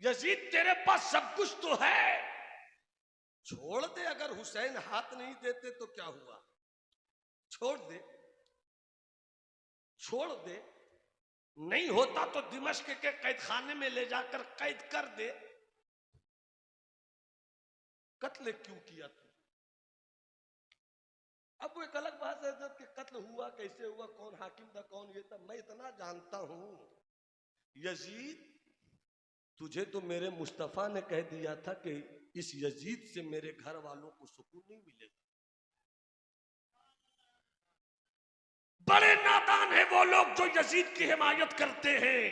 यजीद तेरे पास सब कुछ तो है, छोड़ दे। अगर हुसैन हाथ नहीं देते तो क्या हुआ, छोड़ दे। नहीं होता तो दिमश्क के कैद खाने में ले जाकर कैद कर दे। कत्ल क्यों किया तू? अब वो एक अलग बात है कि कत्ल हुआ कैसे हुआ, कौन हाकिम था, कौन ये था। मैं इतना जानता हूं, यजीद तुझे तो मेरे मुस्तफा ने कह दिया था कि इस यजीद से मेरे घर वालों को सुकून नहीं मिलेगा। बड़े नादान है वो लोग जो यजीद की हिमायत करते हैं।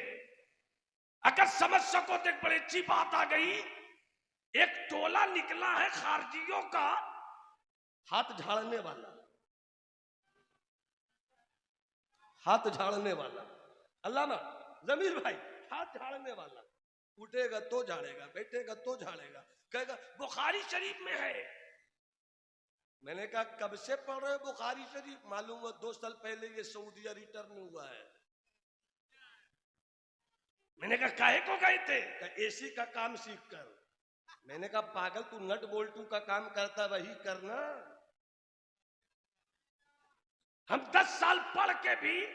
अगर समझ सको तो एक बड़ी अच्छी बात आ गई। एक टोला निकला है खारजियों का, हाथ झाड़ने वाला, अल्लामा जमीर भाई, हाथ झाड़ने वाला। उठेगा तो झाड़ेगा, बैठेगा तो झाड़ेगा, कहेगा बुखारी शरीफ में है। मैंने कहा कब से पढ़ रहे हो बुखारी शरीफ? मालूम है 2 साल पहले ये सऊदीया रिटर्न हुआ है। मैंने कहा काहे को गए थे? एसी का काम सीख कर। मैंने कहा पागल, तू नट बोल्टू का काम करता वही करना। हम 10 साल पढ़ के भी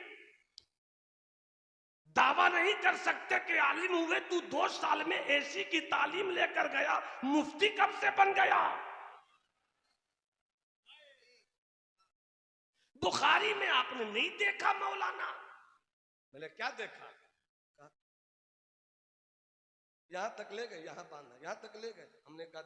दावा नहीं कर सकते कि आलिम हुए। तू 2 साल में एसी की तालीम लेकर गया, मुफ्ती कब से बन गया? बुखारी में आपने नहीं देखा मौलाना? मैंने क्या देखा? यहां तक ले गए, यहां बांधा, यहां तक ले गए। हमने कहा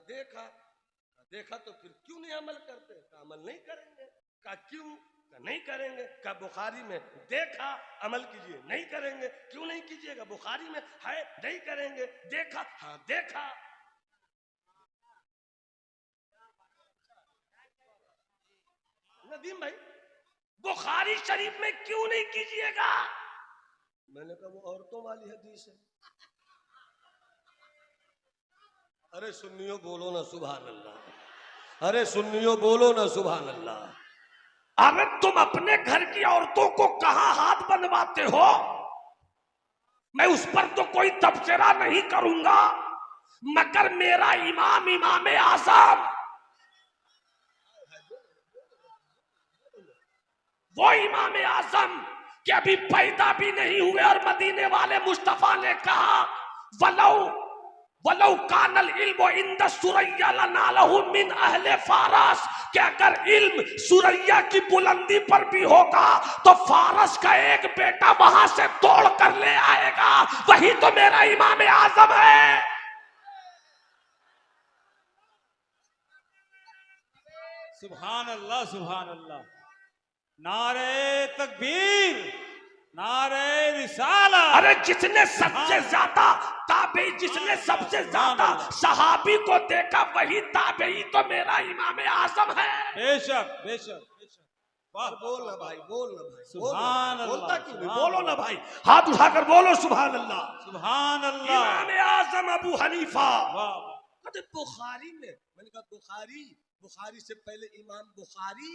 देखा तो फिर क्यों नहीं अमल करते? कहा अमल नहीं करेंगे। कहा क्यों? कहा नहीं करेंगे। कहा बुखारी में देखा, अमल कीजिए। नहीं करेंगे। क्यों नहीं कीजिएगा? बुखारी में है, नहीं करेंगे। देखा, हाँ देखा। नदीम भाई, बुखारी शरीफ में क्यों नहीं कीजिएगा? मैंने कहा वो औरतों वाली हदीस है। अरे सुन्नियों बोलो ना सुभान अल्लाह, अरे सुन्नियों बोलो ना सुभान अल्लाह। अरे तुम अपने घर की औरतों को कहां हाथ बनवाते हो? मैं उस पर तो कोई तबसरा नहीं करूंगा, मगर मेरा इमाम आजम, वो इमाम आजम कि अभी पैदा भी नहीं हुए और मदीने वाले मुस्तफा ने कहा वलौ वलौ कानल इल्म इंद सुरैया लनालहु मिन अहले फारस, कि अगर इल्म सुरैया की बुलंदी पर भी होगा तो फारस का एक बेटा वहां से तोड़ कर ले आएगा, वही तो मेरा इमाम आजम है। सुभान अल्लाह सुभान अल्लाह। नारे तकबीर, नारे रिसाला। अरे जिसने सबसे ज्यादा ताबेई, जिसने सबसे ज्यादा सहाबी को देखा वही ताबेई तो मेरा इमाम आजम है। बेशक बेशक बेशक। वाह, बोल ना भाई, बोल ना भाई, सुभान अल्लाह, बोलता क्यों नहीं? बोलो ना भाई, हाथ उठाकर बोलो सुभान अल्लाह। सुभान अल्लाह। इमाम आजम अबू हनीफा। वाह, अरे बुखारी में, मैंने कहा बुखारी, बुखारी से पहले इमाम बुखारी,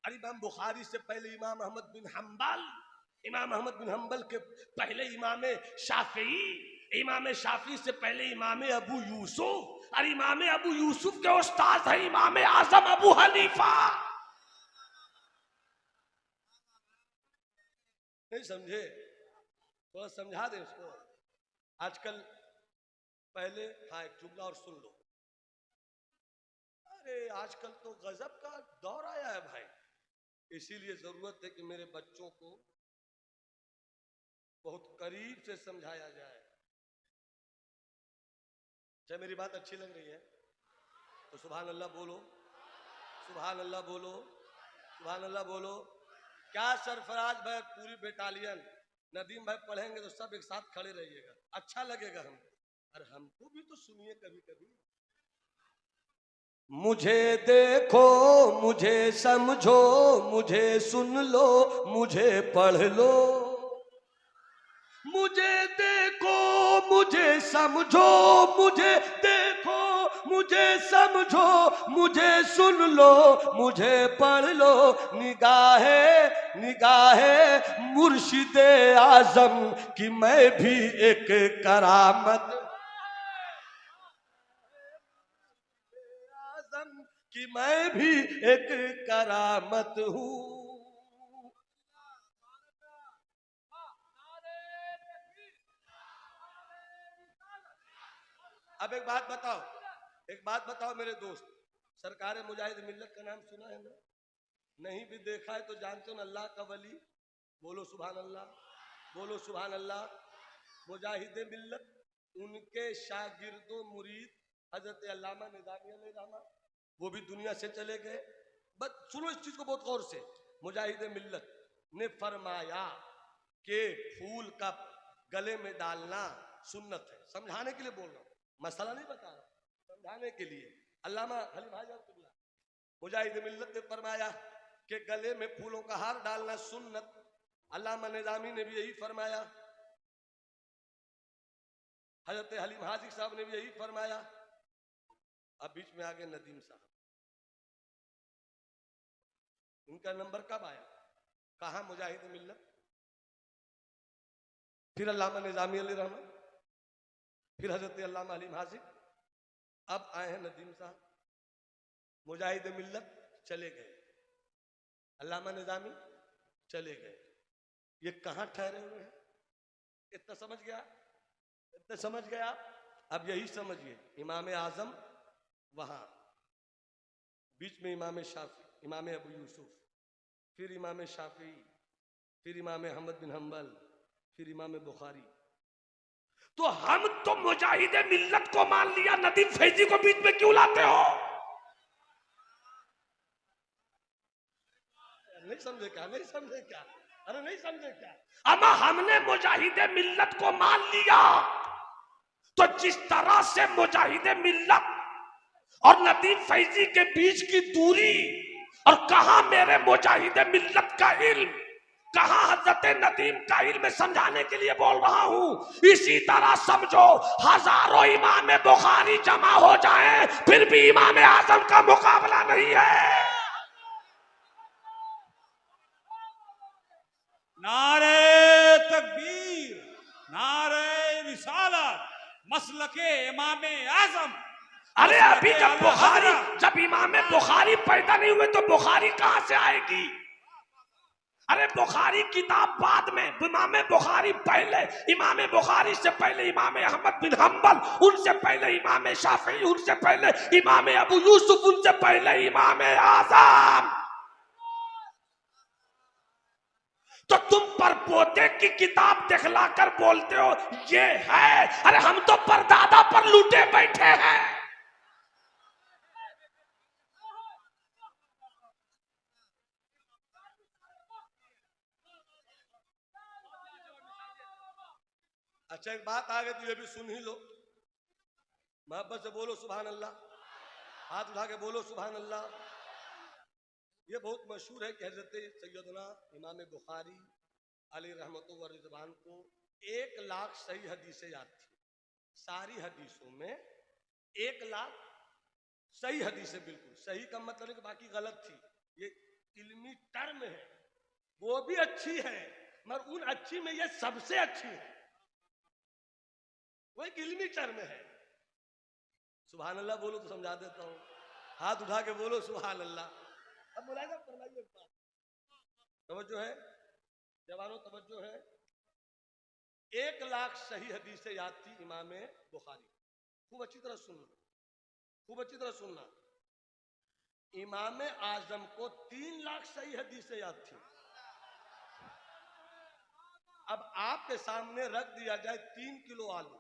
अरे इमाम बुखारी से पहले इमाम अहमद बिन हम्बल, इमाम अहमद बिन हम्बल के पहले इमाम शाफी, इमाम शाफी से पहले इमाम अबू यूसुफ, और इमाम अबू यूसुफ के उस्ताद है इमाम आजम अबू हनीफा। नहीं समझे? थोड़ा समझा दे इसको। आजकल पहले, हाँ एक जुमला और सुन लो। अरे आजकल तो गजब का दौर आया है भाई, इसीलिए जरूरत है कि मेरे बच्चों को बहुत करीब से समझाया जाए। चाहे मेरी बात अच्छी लग रही है तो सुभान अल्लाह बोलो, सुभान अल्लाह बोलो, सुभान अल्लाह बोलो। क्या सरफराज भाई, पूरी बेटालियन, नदीम भाई पढ़ेंगे तो सब एक साथ खड़े रहिएगा, अच्छा लगेगा हमको। अरे हमको भी तो सुनिए कभी कभी। मुझे देखो, मुझे समझो, मुझे सुन लो, मुझे पढ़ लो। मुझे देखो, मुझे समझो, मुझे देखो, मुझे समझो, मुझे सुन लो, मुझे पढ़ लो। निगाहे निगाहे मुर्शिदे आजम की मैं भी एक करामत, कि मैं भी एक करामत हूँ। अब एक बात बताओ, एक बात बताओ मेरे दोस्त, सरकार मुजाहिद मिल्लत का नाम सुना है ना? नहीं भी देखा है तो जानते हो ना, अल्लाह का वली। बोलो सुभान अल्लाह, बोलो सुभान अल्लाह। मुजाहिद मिल्लत, उनके शागिर्दो मुरीद हजरत अल्लामा निज़ामी अलैहिर्रहमा, वो भी दुनिया से चले गए। बस सुनो इस चीज को बहुत गौर से। मुजाहिद मिल्लत ने फरमाया कि फूल का गले में डालना सुन्नत है। समझाने के लिए बोल रहा हूँ, मसला नहीं बता रहा, समझाने के लिए। अल्लामा हलीम हाजी मुजाहिद मिल्लत ने फरमाया कि गले में फूलों का हार डालना सुन्नत। अल्लामा निज़ामी ने भी यही फरमाया, हजरत हलीम हाजी साहब ने भी यही फरमाया। अब बीच में आ गए नदीम साहब, इनका नंबर कब आया? कहा मुजाहिद मिल्लत, फिर अल्लामा निज़ामी अलैहिर्रहमा, फिर हजरत अल्लामा हलीम हाजी, अब आए हैं नदीम साहब। मुजाहिद मिल्लत चले गए, अल्लामा निज़ामी चले गए, ये कहां ठहरे हुए हैं? इतना समझ गया, इतना समझ गया। अब यही समझिए, इमाम आजम वहां, बीच में इमाम शाफी, इमाम अबू यूसुफ, फिर इमाम शाफी, फिर इमाम अहमद बिन हम्बल, फिर इमाम बुखारी। तो हम तो मुजाहिद मिल्लत को मान लिया, नदीम फैजी को बीच में क्यों लाते हो? नहीं समझे क्या? नहीं समझे क्या? अरे नहीं समझे क्या? अमा हमने मुजाहिद मिल्लत को मान लिया तो जिस तरह से मुजाहिद मिल्लत और नदीम फैजी के बीच की दूरी, और कहा मेरे मुजाहिद मिल्लत का इल्म, कहा हजरत नदीम का इल्म, समझाने के लिए बोल रहा हूं। इसी तरह समझो, हजारों इमाम बुखारी जमा हो जाएं फिर भी इमाम आजम का मुकाबला नहीं है। नारे तकबीर, नारे रिसालत, मसलके इमाम आजम। अरे अभी जब बुखारी, जब इमाम बुखारी पैदा नहीं हुए तो बुखारी कहां से आएगी? अरे बुखारी किताब बाद में, इमाम बुखारी पहले, इमाम बुखारी से पहले इमाम अहमद बिन हम्बल, उनसे पहले इमाम शाफी, उनसे पहले इमाम अबू यूसुफ, उनसे पहले इमाम आजम। तो तुम परपोते की किताब दिखलाकर बोलते हो ये है। अरे हम तो परदादा पर लूटे बैठे हैं। अच्छा एक बात आ गई तो ये भी सुन ही लो, मोहब्बत से बोलो सुभान अल्लाह, हाथ उठा के बोलो सुभान अल्लाह। ये बहुत मशहूर है कि हजरत सैयदना इमाम बुखारी अली रहमतुल्लाह व रिज़वान को 1 लाख सही हदीसें याद थी। सारी हदीसों में 1 लाख सही हदीसें, बिल्कुल सही का मतलब है कि बाकी गलत थी। ये इल्मी टर्म है, वो भी अच्छी है मगर उन अच्छी में ये सबसे अच्छी है, वो एक इल्मी टर्म है। सुभान अल्लाह बोलो तो समझा देता हूँ, हाथ उठा के बोलो सुभान अल्लाह। अब मुलाहिजा फरमाइए एक बात, तवज्जो है जवानों, तवज्जो है। 1 लाख सही हदीसें याद थी इमाम बुखारी, खूब अच्छी तरह सुनना, खूब अच्छी तरह सुनना। इमाम आजम को 3 लाख सही हदीसें याद थी। अब आपके सामने रख दिया जाए 3 किलो आलू,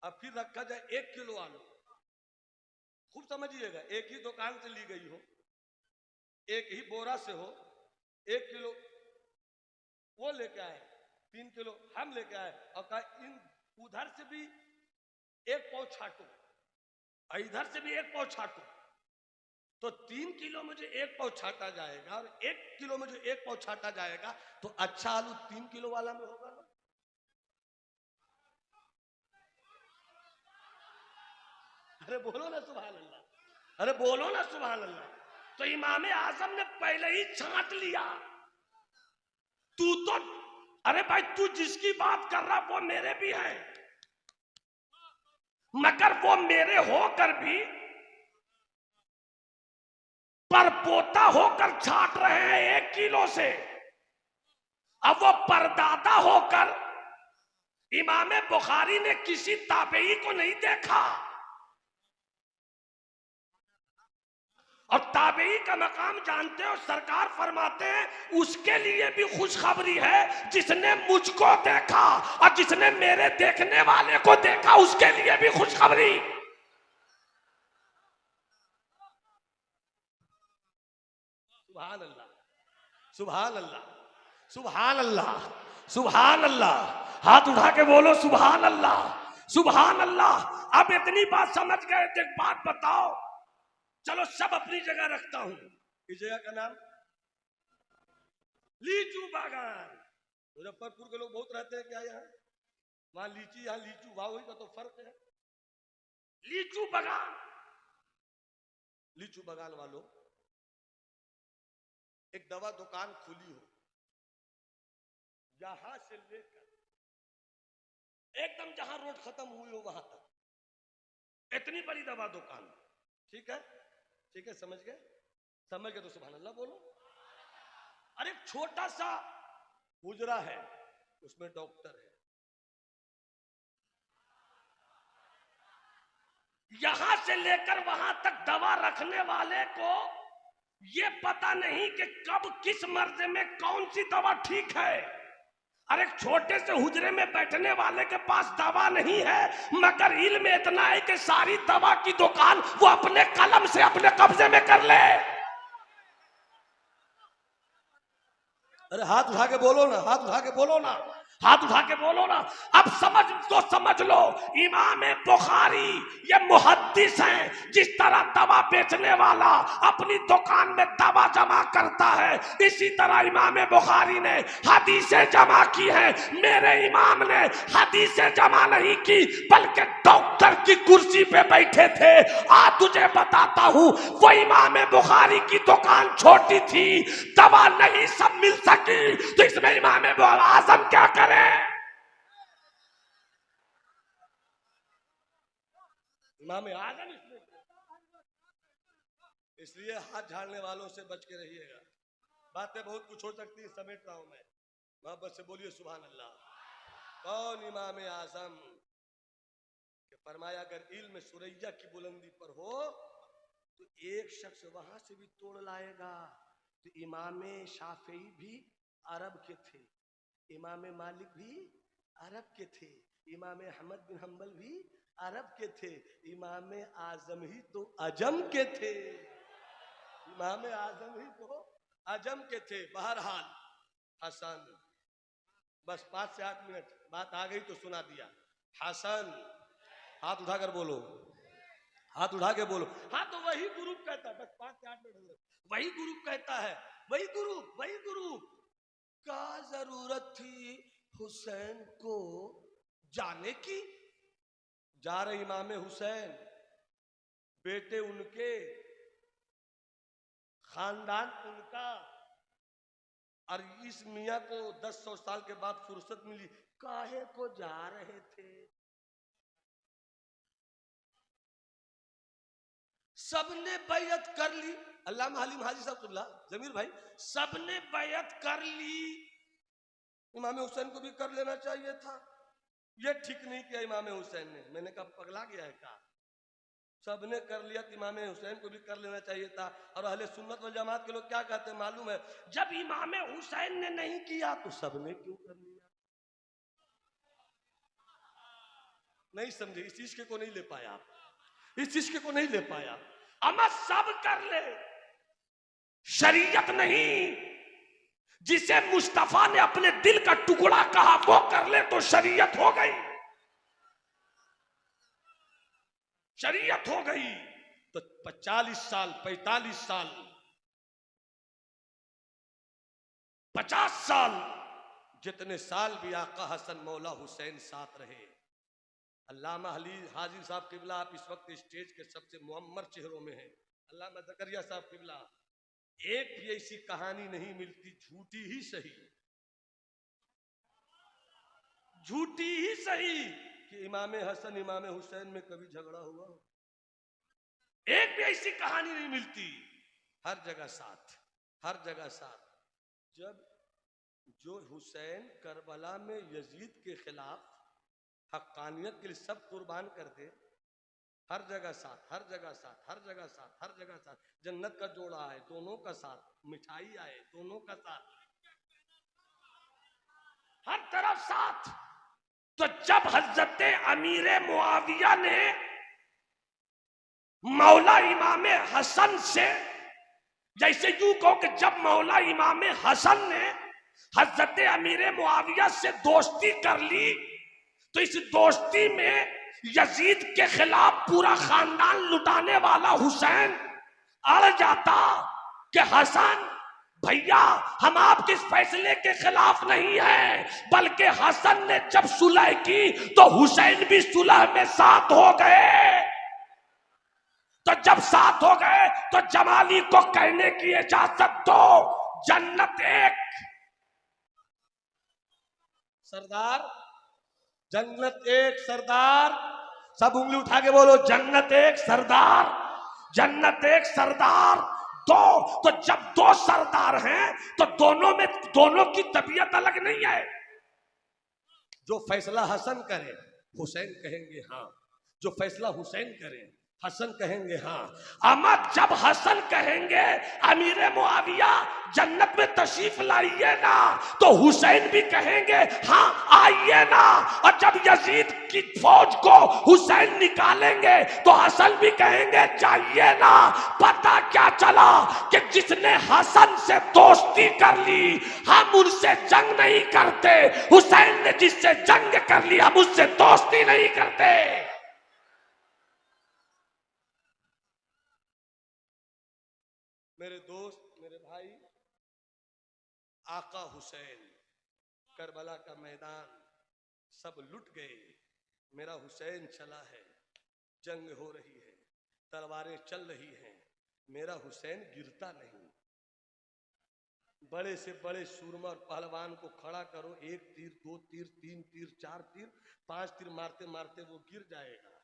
अब फिर रखा जाए 1 किलो आलू, खूब समझिएगा, एक ही दुकान से ली गई हो, एक ही बोरा से हो, 1 किलो वो लेके आए, 3 किलो हम लेके आए और कहा इन उधर से भी 1 पाव छाटो, इधर से भी 1 पाव छाटो, तो 3 किलो में जो 1 पाव छाटा जाएगा और 1 किलो में जो 1 पाव छाटा जाएगा, तो अच्छा आलू 3 किलो वाला में होगा ना। अरे बोलो ना सुभान अल्लाह, अरे बोलो ना सुभान अल्लाह। तो इमाम आजम ने पहले ही छांट लिया। तू तो, अरे भाई तू जिसकी बात कर रहा वो मेरे भी हैं, मगर वो मेरे होकर भी परपोता होकर छाट रहे हैं 1 किलो से। अब वो परदादा होकर इमाम बुखारी ने किसी ताबेई को नहीं देखा, और ताबेई का मकाम जानते हो, सरकार फरमाते हैं उसके लिए भी खुशखबरी है जिसने मुझको देखा, और जिसने मेरे देखने वाले को देखा उसके लिए भी खुशखबरी। सुभान अल्लाह, सुभान अल्लाह, सुभान अल्लाह, सुभान अल्लाह। हाथ उठा के बोलो सुभान अल्लाह, सुभान अल्लाह। अब इतनी बात समझ गए तो एक बात बताओ, चलो सब अपनी जगह रखता हूं। इस जगह का नाम लीचू बागान। मुजफ्फरपुर के लोग बहुत रहते हैं क्या यहाँ, वहां लीची यहाँ लीचू, वही का तो फर्क है। लीचू बागान, लीचू बागान वालों, एक दवा दुकान खुली हो, यहां से लेकर एकदम जहां रोड खत्म हुई हो वहां तक, इतनी बड़ी दवा दुकान, ठीक है, ठीक है, समझ गए, समझ गए तो सुभान अल्लाह बोलो। अरे एक छोटा सा हुजरा है, उसमें डॉक्टर है, यहां से लेकर वहां तक दवा रखने वाले को ये पता नहीं कि कब किस मर्ज में कौन सी दवा ठीक है। अरे छोटे से हुजरे में बैठने वाले के पास दवा नहीं है, मगर इल्म इतना है कि सारी दवा की दुकान वो अपने कलम से अपने कब्जे में कर ले। अरे हाथ उठा के बोलो ना, हाथ उठा के बोलो ना, हाथ उठा के बोलो ना। अब समझ लो इमाम बुखारी ये मुहद्दिस हैं। जिस तरह दवा बेचने वाला अपनी दुकान में दवा जमा करता है, इसी तरह इमाम बुखारी ने हदीसें जमा की है। मेरे इमाम ने हदीसें जमा नहीं की, बल्कि डॉक्टर की कुर्सी पे बैठे थे। आज तुझे बताता हूं, वो इमाम बुखारी की दुकान छोटी थी, दवा नहीं सब मिल सकी, तो इसमें इमाम आजम क्या करे? इमाम आजम इसलिए हाथ झाड़ने वालों से बच के रहिएगा। बातें बहुत कुछ हो सकती है, समेट रहा हूं मैं। मोहब्बत से बोलिए सुभान अल्लाह। कौन इमाम आजम कि फरमाया अगर इल्म सुरैया की बुलंदी पर हो तो एक शख्स वहां से भी तोड़ लाएगा। तो इमाम शाफी भी अरब के थे, इमाम मालिक भी अरब के थे, इमाम अहमद बिन हम्बल भी अरब के थे, इमाम आजम ही तो अजम के थे। इमाम आजम ही तो अजम के थे। बहरहाल हसन, बस 5 से 8 मिनट बात आ गई तो सुना दिया। हसन, हाथ उठाकर बोलो, हाथ उठा के बोलो। हाँ तो वही ग्रुप कहता है, बस 5 से 8 मिनट, वही ग्रुप कहता है, वही ग्रुप का जरूरत थी हुसैन को जाने की। जा रहे इमाम हुसैन, बेटे उनके, खानदान उनका, और इस मियाँ को 10-100 साल के बाद फुर्सत मिली, काहे को जा रहे थे। सबने बैयत कर ली। अल्लामा हलीम हाजी साहब जमीर भाई, सबने बैयत कर ली। इमाम हुसैन को भी कर लेना चाहिए था। ये ठीक नहीं किया इमाम हुसैन ने। मैंने कहा पगला गया है क्या? सबने कर लिया तो इमाम हुसैन को भी कर लेना चाहिए था। और अहले सुन्नत वल जमात के लोग क्या कहते हैं मालूम है? जब इमाम हुसैन ने नहीं किया तो सबने क्यों कर लिया? नहीं समझे, इस चीज के को नहीं ले पाया आप, इस चीज के को नहीं ले पाया। अमा सब कर ले, शरीयत नहीं। जिसे मुस्तफा ने अपने दिल का टुकड़ा कहा वो कर ले तो शरीयत हो गई, शरीयत हो गई। तो 40 साल, 45 साल, 50 साल, जितने साल भी आका हसन मौला हुसैन साथ रहे। अल्लामा हाजी साहब किबला आप इस वक्त स्टेज के सबसे मुअम्मर चेहरों में हैं। अल्लामा ज़करिया साहब किबला, एक भी ऐसी कहानी नहीं मिलती, झूठी ही सही, झूठी ही सही, कि इमाम हसन इमाम हुसैन में कभी झगड़ा हुआ। एक भी ऐसी कहानी नहीं मिलती। हर जगह साथ, हर जगह साथ। जब जो हुसैन करबला में यजीद के खिलाफ हक्कानियत के लिए सब कुर्बान कर दे, हर जगह साथ, हर जगह साथ, हर जगह साथ, हर जगह साथ। जन्नत का जोड़ा आए दोनों का साथ, मिठाई आए दोनों का साथ, हर तरफ साथ। तो जब हजरत अमीर मुआविया ने मौला इमाम हसन से, जैसे यूं कहो कि जब मौला इमाम हसन ने हजरत अमीर मुआविया से दोस्ती कर ली, तो इस दोस्ती में यजीद के खिलाफ पूरा खानदान लुटाने वाला हुसैन अड़ जाता कि हसन भैया हम आपके इस फैसले के खिलाफ नहीं है, बल्कि हसन ने जब सुलह की तो हुसैन भी सुलह में साथ हो गए। तो जब साथ हो गए तो जमाली को कहने की इजाजत दो, जन्नत एक सरदार, जन्नत एक सरदार। सब उंगली उठा के बोलो, जन्नत एक सरदार, जन्नत एक सरदार। दो, तो जब दो सरदार हैं तो दोनों की तबीयत अलग नहीं है। जो फैसला हसन करे हुसैन कहेंगे हाँ, जो फैसला हुसैन करे हसन कहेंगे हाँ। अमा जब हसन कहेंगे अमीर मुआविया जन्नत में तशरीफ लाइए ना, तो हुसैन भी कहेंगे हाँ आइए ना। और जब यजीद की फौज को हुसैन निकालेंगे तो हसन भी कहेंगे जाइए ना। पता क्या चला कि जिसने हसन से दोस्ती कर ली हम उनसे जंग नहीं करते, हुसैन ने जिससे जंग कर ली हम उससे दोस्ती नहीं करते। मेरे दोस्त, मेरे भाई, आका हुसैन, करबला का मैदान सब लुट गए, मेरा हुसैन चला है, जंग हो रही है, तलवारें चल रही हैं, मेरा हुसैन गिरता नहीं। बड़े से बड़े सूरमा और पहलवान को खड़ा करो, 1 तीर 2 तीर 3 तीर 4 तीर 5 तीर मारते मारते वो गिर जाएगा,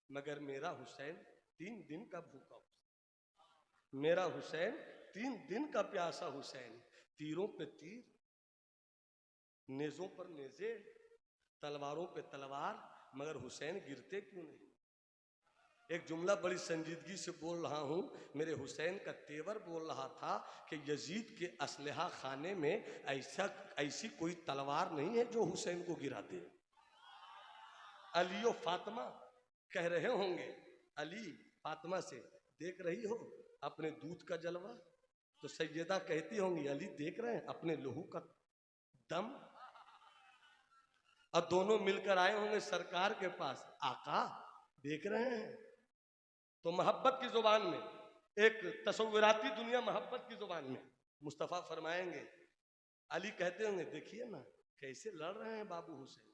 मगर मेरा हुसैन 3 दिन का भूखा, मेरा हुसैन 3 दिन का प्यासा हुसैन। तीरों पे तीर, नेजों पर नेजे, तलवारों पे तलवार, मगर हुसैन गिरते क्यों नहीं? एक जुमला बड़ी संजीदगी से बोल रहा हूं, मेरे हुसैन का तेवर बोल रहा था कि यजीद के असलहा खाने में ऐसी कोई तलवार नहीं है जो हुसैन को गिरा दे। अली फातिमा कह रहे होंगे, अली फातिमा से, देख रही हो अपने दूध का जलवा? तो सैयदा कहती होंगी, अली देख रहे हैं अपने लहू का दम। और दोनों मिलकर आए होंगे सरकार के पास, आका देख रहे हैं। तो मोहब्बत की जुबान में, एक तस्वीराती दुनिया मोहब्बत की जुबान में मुस्तफ़ा फरमाएंगे, अली कहते होंगे देखिए ना कैसे लड़ रहे हैं बाबू हुसैन।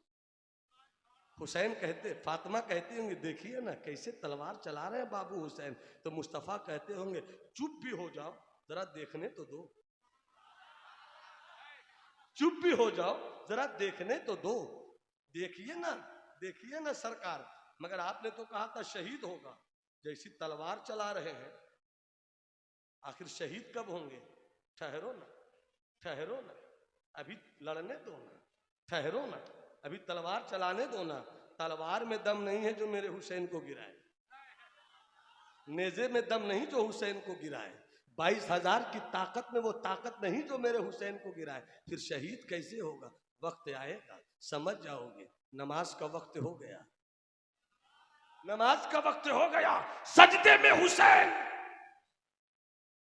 हुसैन कहते, फातिमा कहती होंगी देखिए ना कैसे तलवार चला रहे हैं बाबू हुसैन। तो मुस्तफ़ा कहते होंगे चुप भी हो जाओ जरा देखने तो दो, चुप भी हो जाओ जरा देखने तो दो। देखिए ना सरकार, मगर आपने तो कहा था शहीद होगा, जैसी तलवार चला रहे हैं, आखिर शहीद कब होंगे? ठहरो ना, अभी लड़ने दो ना, ठहरो ना, अभी तलवार चलाने दो ना। तलवार में दम नहीं है जो मेरे हुसैन को गिराए, नेजे में दम नहीं जो हुसैन को गिराए, 22,000 की ताकत में वो ताकत नहीं जो मेरे हुसैन को गिराए। फिर शहीद कैसे होगा? वक्त आएगा समझ जाओगे। नमाज का वक्त हो गया, नमाज का वक्त हो गया, सजदे में हुसैन।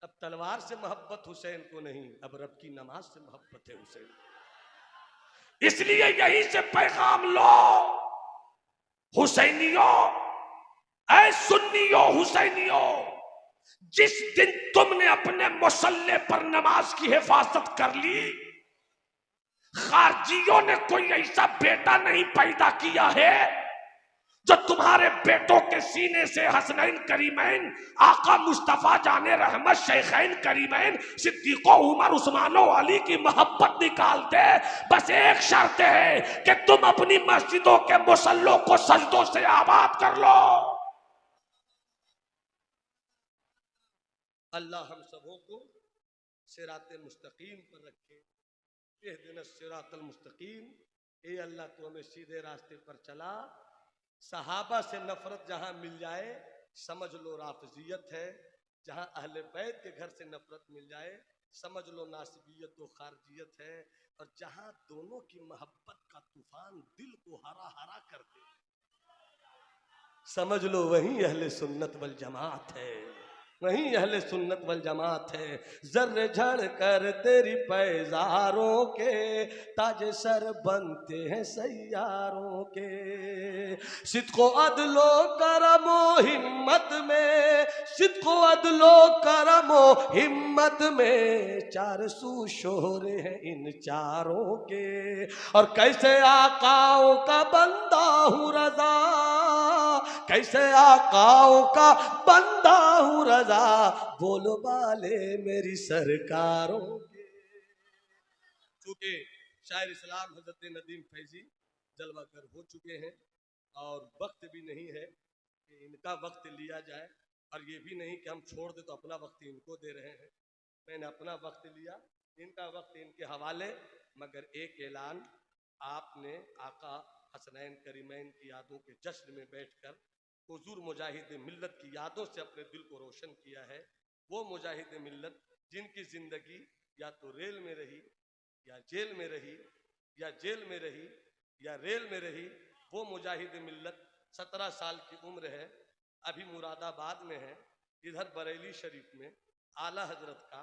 अब तलवार से मोहब्बत हुसैन को नहीं, अब रब की नमाज से मोहब्बत है हुसैन। इसलिए यहीं से पैगाम लो हुसैनियों, ऐ सुन्नियों हुसैनियों, जिस दिन तुमने अपने मुसल्ले पर नमाज की हिफाजत कर ली, खारजियों ने कोई ऐसा बेटा नहीं पैदा किया है जो तुम्हारे बेटों के सीने से हसनैन करीमैन, आका मुस्तफा जाने रहमत, शेखैन करीमैन, सिद्दीको उमर उस्मानो अली की मोहब्बत निकाल दे। बस एक शर्त है कि तुम अपनी मस्जिदों के मुसल्लों को सजदों से आबाद कर लो। अल्लाह हम सबों को सिराते मुस्तकीम पर रखे। इहदिना सिरातल मुस्तकीम, ए अल्लाह तू हमें सीधे रास्ते पर चला। सहाबा से नफरत जहां मिल जाए समझ लो राफजियत है, जहां अहले बैत के घर से नफरत मिल जाए समझ लो नासिबियत व खारजियत है, और जहां दोनों की मोहब्बत का तूफान दिल को हरा हरा कर दे समझ लो वही अहले सुन्नत वल जमात है, वही अहले सुन्नत वल जमात है। जर्रे झड़ कर तेरी पैजारों के ताज सर बनते हैं सैयारों के। सिद्को अदलो करमो हिम्मत में, सिद्को अदलो करमो हिम्मत में, चार सू शोहरे हैं इन चारों के। और कैसे आकाओं का बंदा हूँ रजा, कैसे आकाओं का बंदा हूँ रजा, बोलो बाले मेरी सरकारों के। चूंकि शायर इस्लाम हजरत नदीम फैजी जलवागर हो चुके हैं और वक्त भी नहीं है कि इनका वक्त लिया जाए, और ये भी नहीं कि हम छोड़ दे तो अपना वक्त इनको दे रहे हैं। मैंने अपना वक्त लिया, इनका वक्त इनके हवाले। मगर एक ऐलान, आपने आका हसनैन करीमैन की यादों के जश्न में बैठकर हुजूर मुजाहिद मिल्लत की यादों से अपने दिल को रोशन किया है। वो मुजाहिद मिल्लत जिनकी जिंदगी या तो रेल में रही, या जेल में रही, या जेल में रही, या रेल में रही, वो मुजाहिद मिल्लत 17 साल की उम्र है, अभी मुरादाबाद में है। इधर बरेली शरीफ में आला हजरत का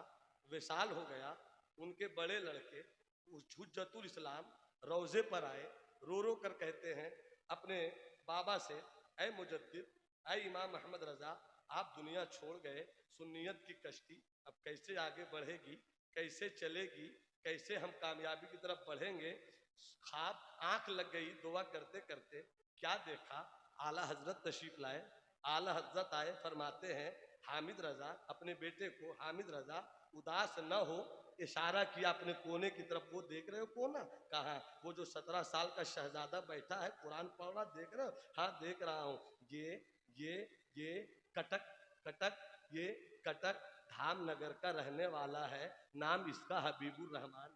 विसाल हो गया। उनके बड़े लड़के हुज्जतुल इस्लाम रोजे पर आए, रो रो कर कहते हैं अपने बाबा से, ऐ मुजद्दिद, ऐ इमाम अहमद रजा, आप दुनिया छोड़ गए, सुन्नियत की कश्ती अब कैसे आगे बढ़ेगी, कैसे चलेगी, कैसे हम कामयाबी की तरफ बढ़ेंगे। ख्वाब आंख लग गई दुआ करते करते, क्या देखा, आला हजरत तशरीफ लाए। आला हजरत आए, फरमाते हैं हामिद रजा, अपने बेटे को हामिद रजा उदास न हो, इशारा किया अपने कोने की तरफ, वो देख रहे हो कोना? कहा, वो जो 17 साल का शहजादा बैठा है कुरान पढ़ रहा, देख रहे हो? हाँ देख रहा हूँ। ये कटक कटक, ये कटक धामनगर का रहने वाला है, नाम इसका हबीबुर रहमान,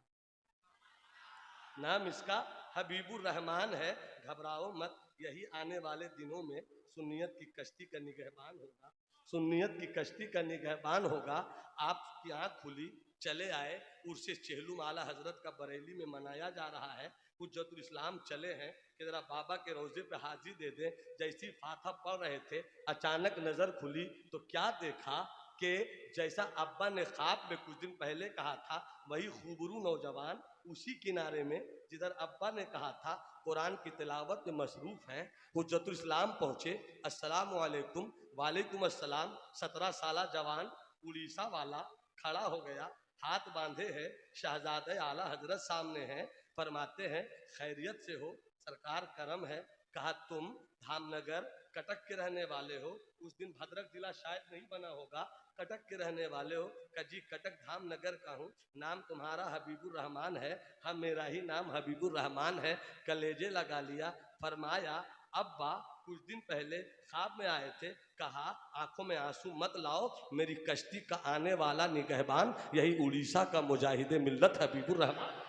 नाम इसका हबीबुर रहमान है। घबराओ मत, यही आने वाले दिनों में सुन्नियत की कश्ती का निगहबान होगा, सुन्नियत की कश्ती का निगहबान होगा। आपकी आँख खुली, चले आए, उर्से चेहलुम आला हजरत का बरेली में मनाया जा रहा है। हुज्जतुल इस्लाम चले हैं कि जरा बाबा के रोजे पे हाजिर दे दें। जैसी फाथा पढ़ रहे थे, अचानक नजर खुली तो क्या देखा कि जैसा अब्बा ने ख्वाब में कुछ दिन पहले कहा था, वही खूबरू नौजवान उसी किनारे में जिधर अब्बा ने कहा था कुरान की तिलावत में मसरूफ हैं। हुज्जतुल इस्लाम पहुंचे, अस्सलामु अलैकुम, वालेकुम अस्सलाम। 17 साला जवान उड़ीसा वाला खड़ा हो गया, हाथ बांधे है, शहजादे आला हजरत सामने हैं, फरमाते हैं खैरियत से हो सरकार, करम है। कहा तुम धामनगर कटक के रहने वाले हो, उस दिन भद्रक जिला शायद नहीं बना होगा, कटक के रहने वाले हो। कजी कटक धामनगर का हूँ, नाम तुम्हारा हबीबुर रहमान है। हम, मेरा ही नाम हबीबुर रहमान है। कलेजे लगा लिया, फरमाया अब्बा कुछ दिन पहले ख्वाब में आए थे, कहा आंखों में आंसू मत लाओ, मेरी कश्ती का आने वाला निगहबान यही उड़ीसा का मुजाहिदे मिल्लत हबीबुर रहमान।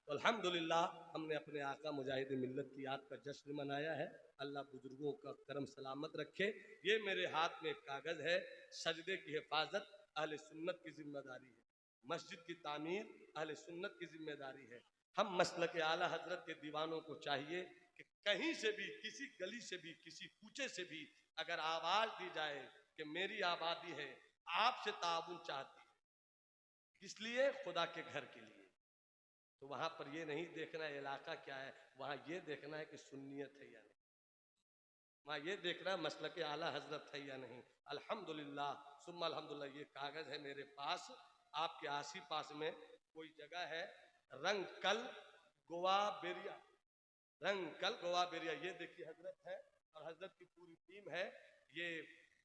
अल्हम्दुलिल्लाह हमने अपने आका मुजाहिद मिल्लत की याद का जश्न मनाया है। अल्लाह बुजुर्गों का करम सलामत रखे। ये मेरे हाथ में एक कागज़ है, सजदे की हिफाजत अहले सुन्नत की जिम्मेदारी है, मस्जिद की तामीर अहले सुन्नत की जिम्मेदारी है। हम मसलक आला हजरत के दीवानों को चाहिए कि कहीं से भी, किसी गली से भी, किसी कूचे से भी अगर आवाज दी जाए कि मेरी आबादी है आपसे ताउन चाहती है, इसलिए खुदा के घर के लिए, तो वहां पर ये नहीं देखना है इलाका क्या है, वहां ये देखना है कि सुन्नियत है या नहीं, वहां ये देखना है मसलक आला हजरत है या नहीं। अल्हम्दुलिल्लाह सुम्मा अल्हम्दुलिल्लाह, ये कागज है मेरे पास, आपके आसी पास में कोई जगह है रंगकल गोवा बेरिया, रंगकल गोवा बेरिया, ये देखिए हजरत है और हजरत की पूरी टीम है। ये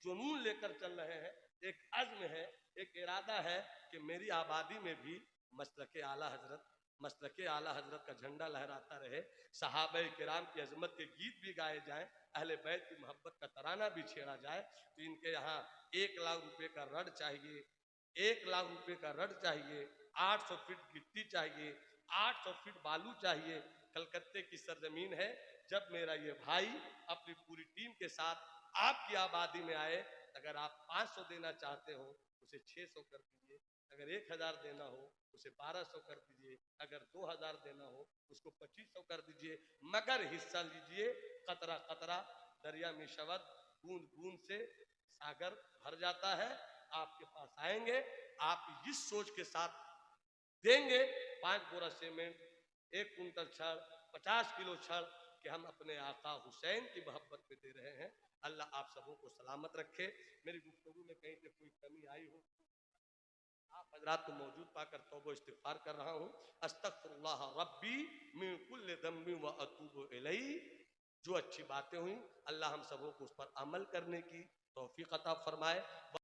जुनून लेकर चल रहे हैं, एक अज़्म है, एक इरादा है कि मेरी आबादी में भी मसलक आला हजरत, मसलक आला हजरत का झंडा लहराता रहे, सहाबे किराम की अजमत के गीत भी गाए जाएं, अहले बैत की मोहब्बत का तराना भी छेड़ा जाए। तो इनके यहाँ 1 लाख रुपए का रड चाहिए, 1 लाख रुपए का रड चाहिए, 800 फीट गिट्टी चाहिए, 800 फीट बालू चाहिए। कलकत्ते की सरजमीन है। जब मेरा ये भाई अपनी पूरी टीम के साथ आपकी आबादी में आए, अगर आप 500 देना चाहते हो उसे 600 कर दीजिए, अगर 1000 देना हो उसे 1200 कर दीजिए, अगर 2000 देना हो उसको 2500 कर दीजिए, मगर हिस्सा लीजिए। कतरा कतरा दरिया में शबद, बूंद बूंद से सागर भर जाता है। आपके पास आएंगे, आप इस सोच के साथ देंगे 5 बोरा सीमेंट, 1 कुंटल छड़, 50 किलो छड़, कि हम अपने आका हुसैन की मोहब्बत में दे रहे हैं। अल्लाह आप सबों को सलामत रखे। मेरी गुफ्तगू में कहीं से कोई कमी आई हो, आप हजरात को मौजूद पाकर तौबा इस्तिग़फ़ार कर रहा हूँ। अस्तग़फ़िरुल्लाह रब्बी मिन कुल्लि ज़ंबि व अतूबु इलैहि। जो अच्छी बातें हुई अल्लाह हम सबों को उस पर अमल करने की तौफीक अता फरमाए।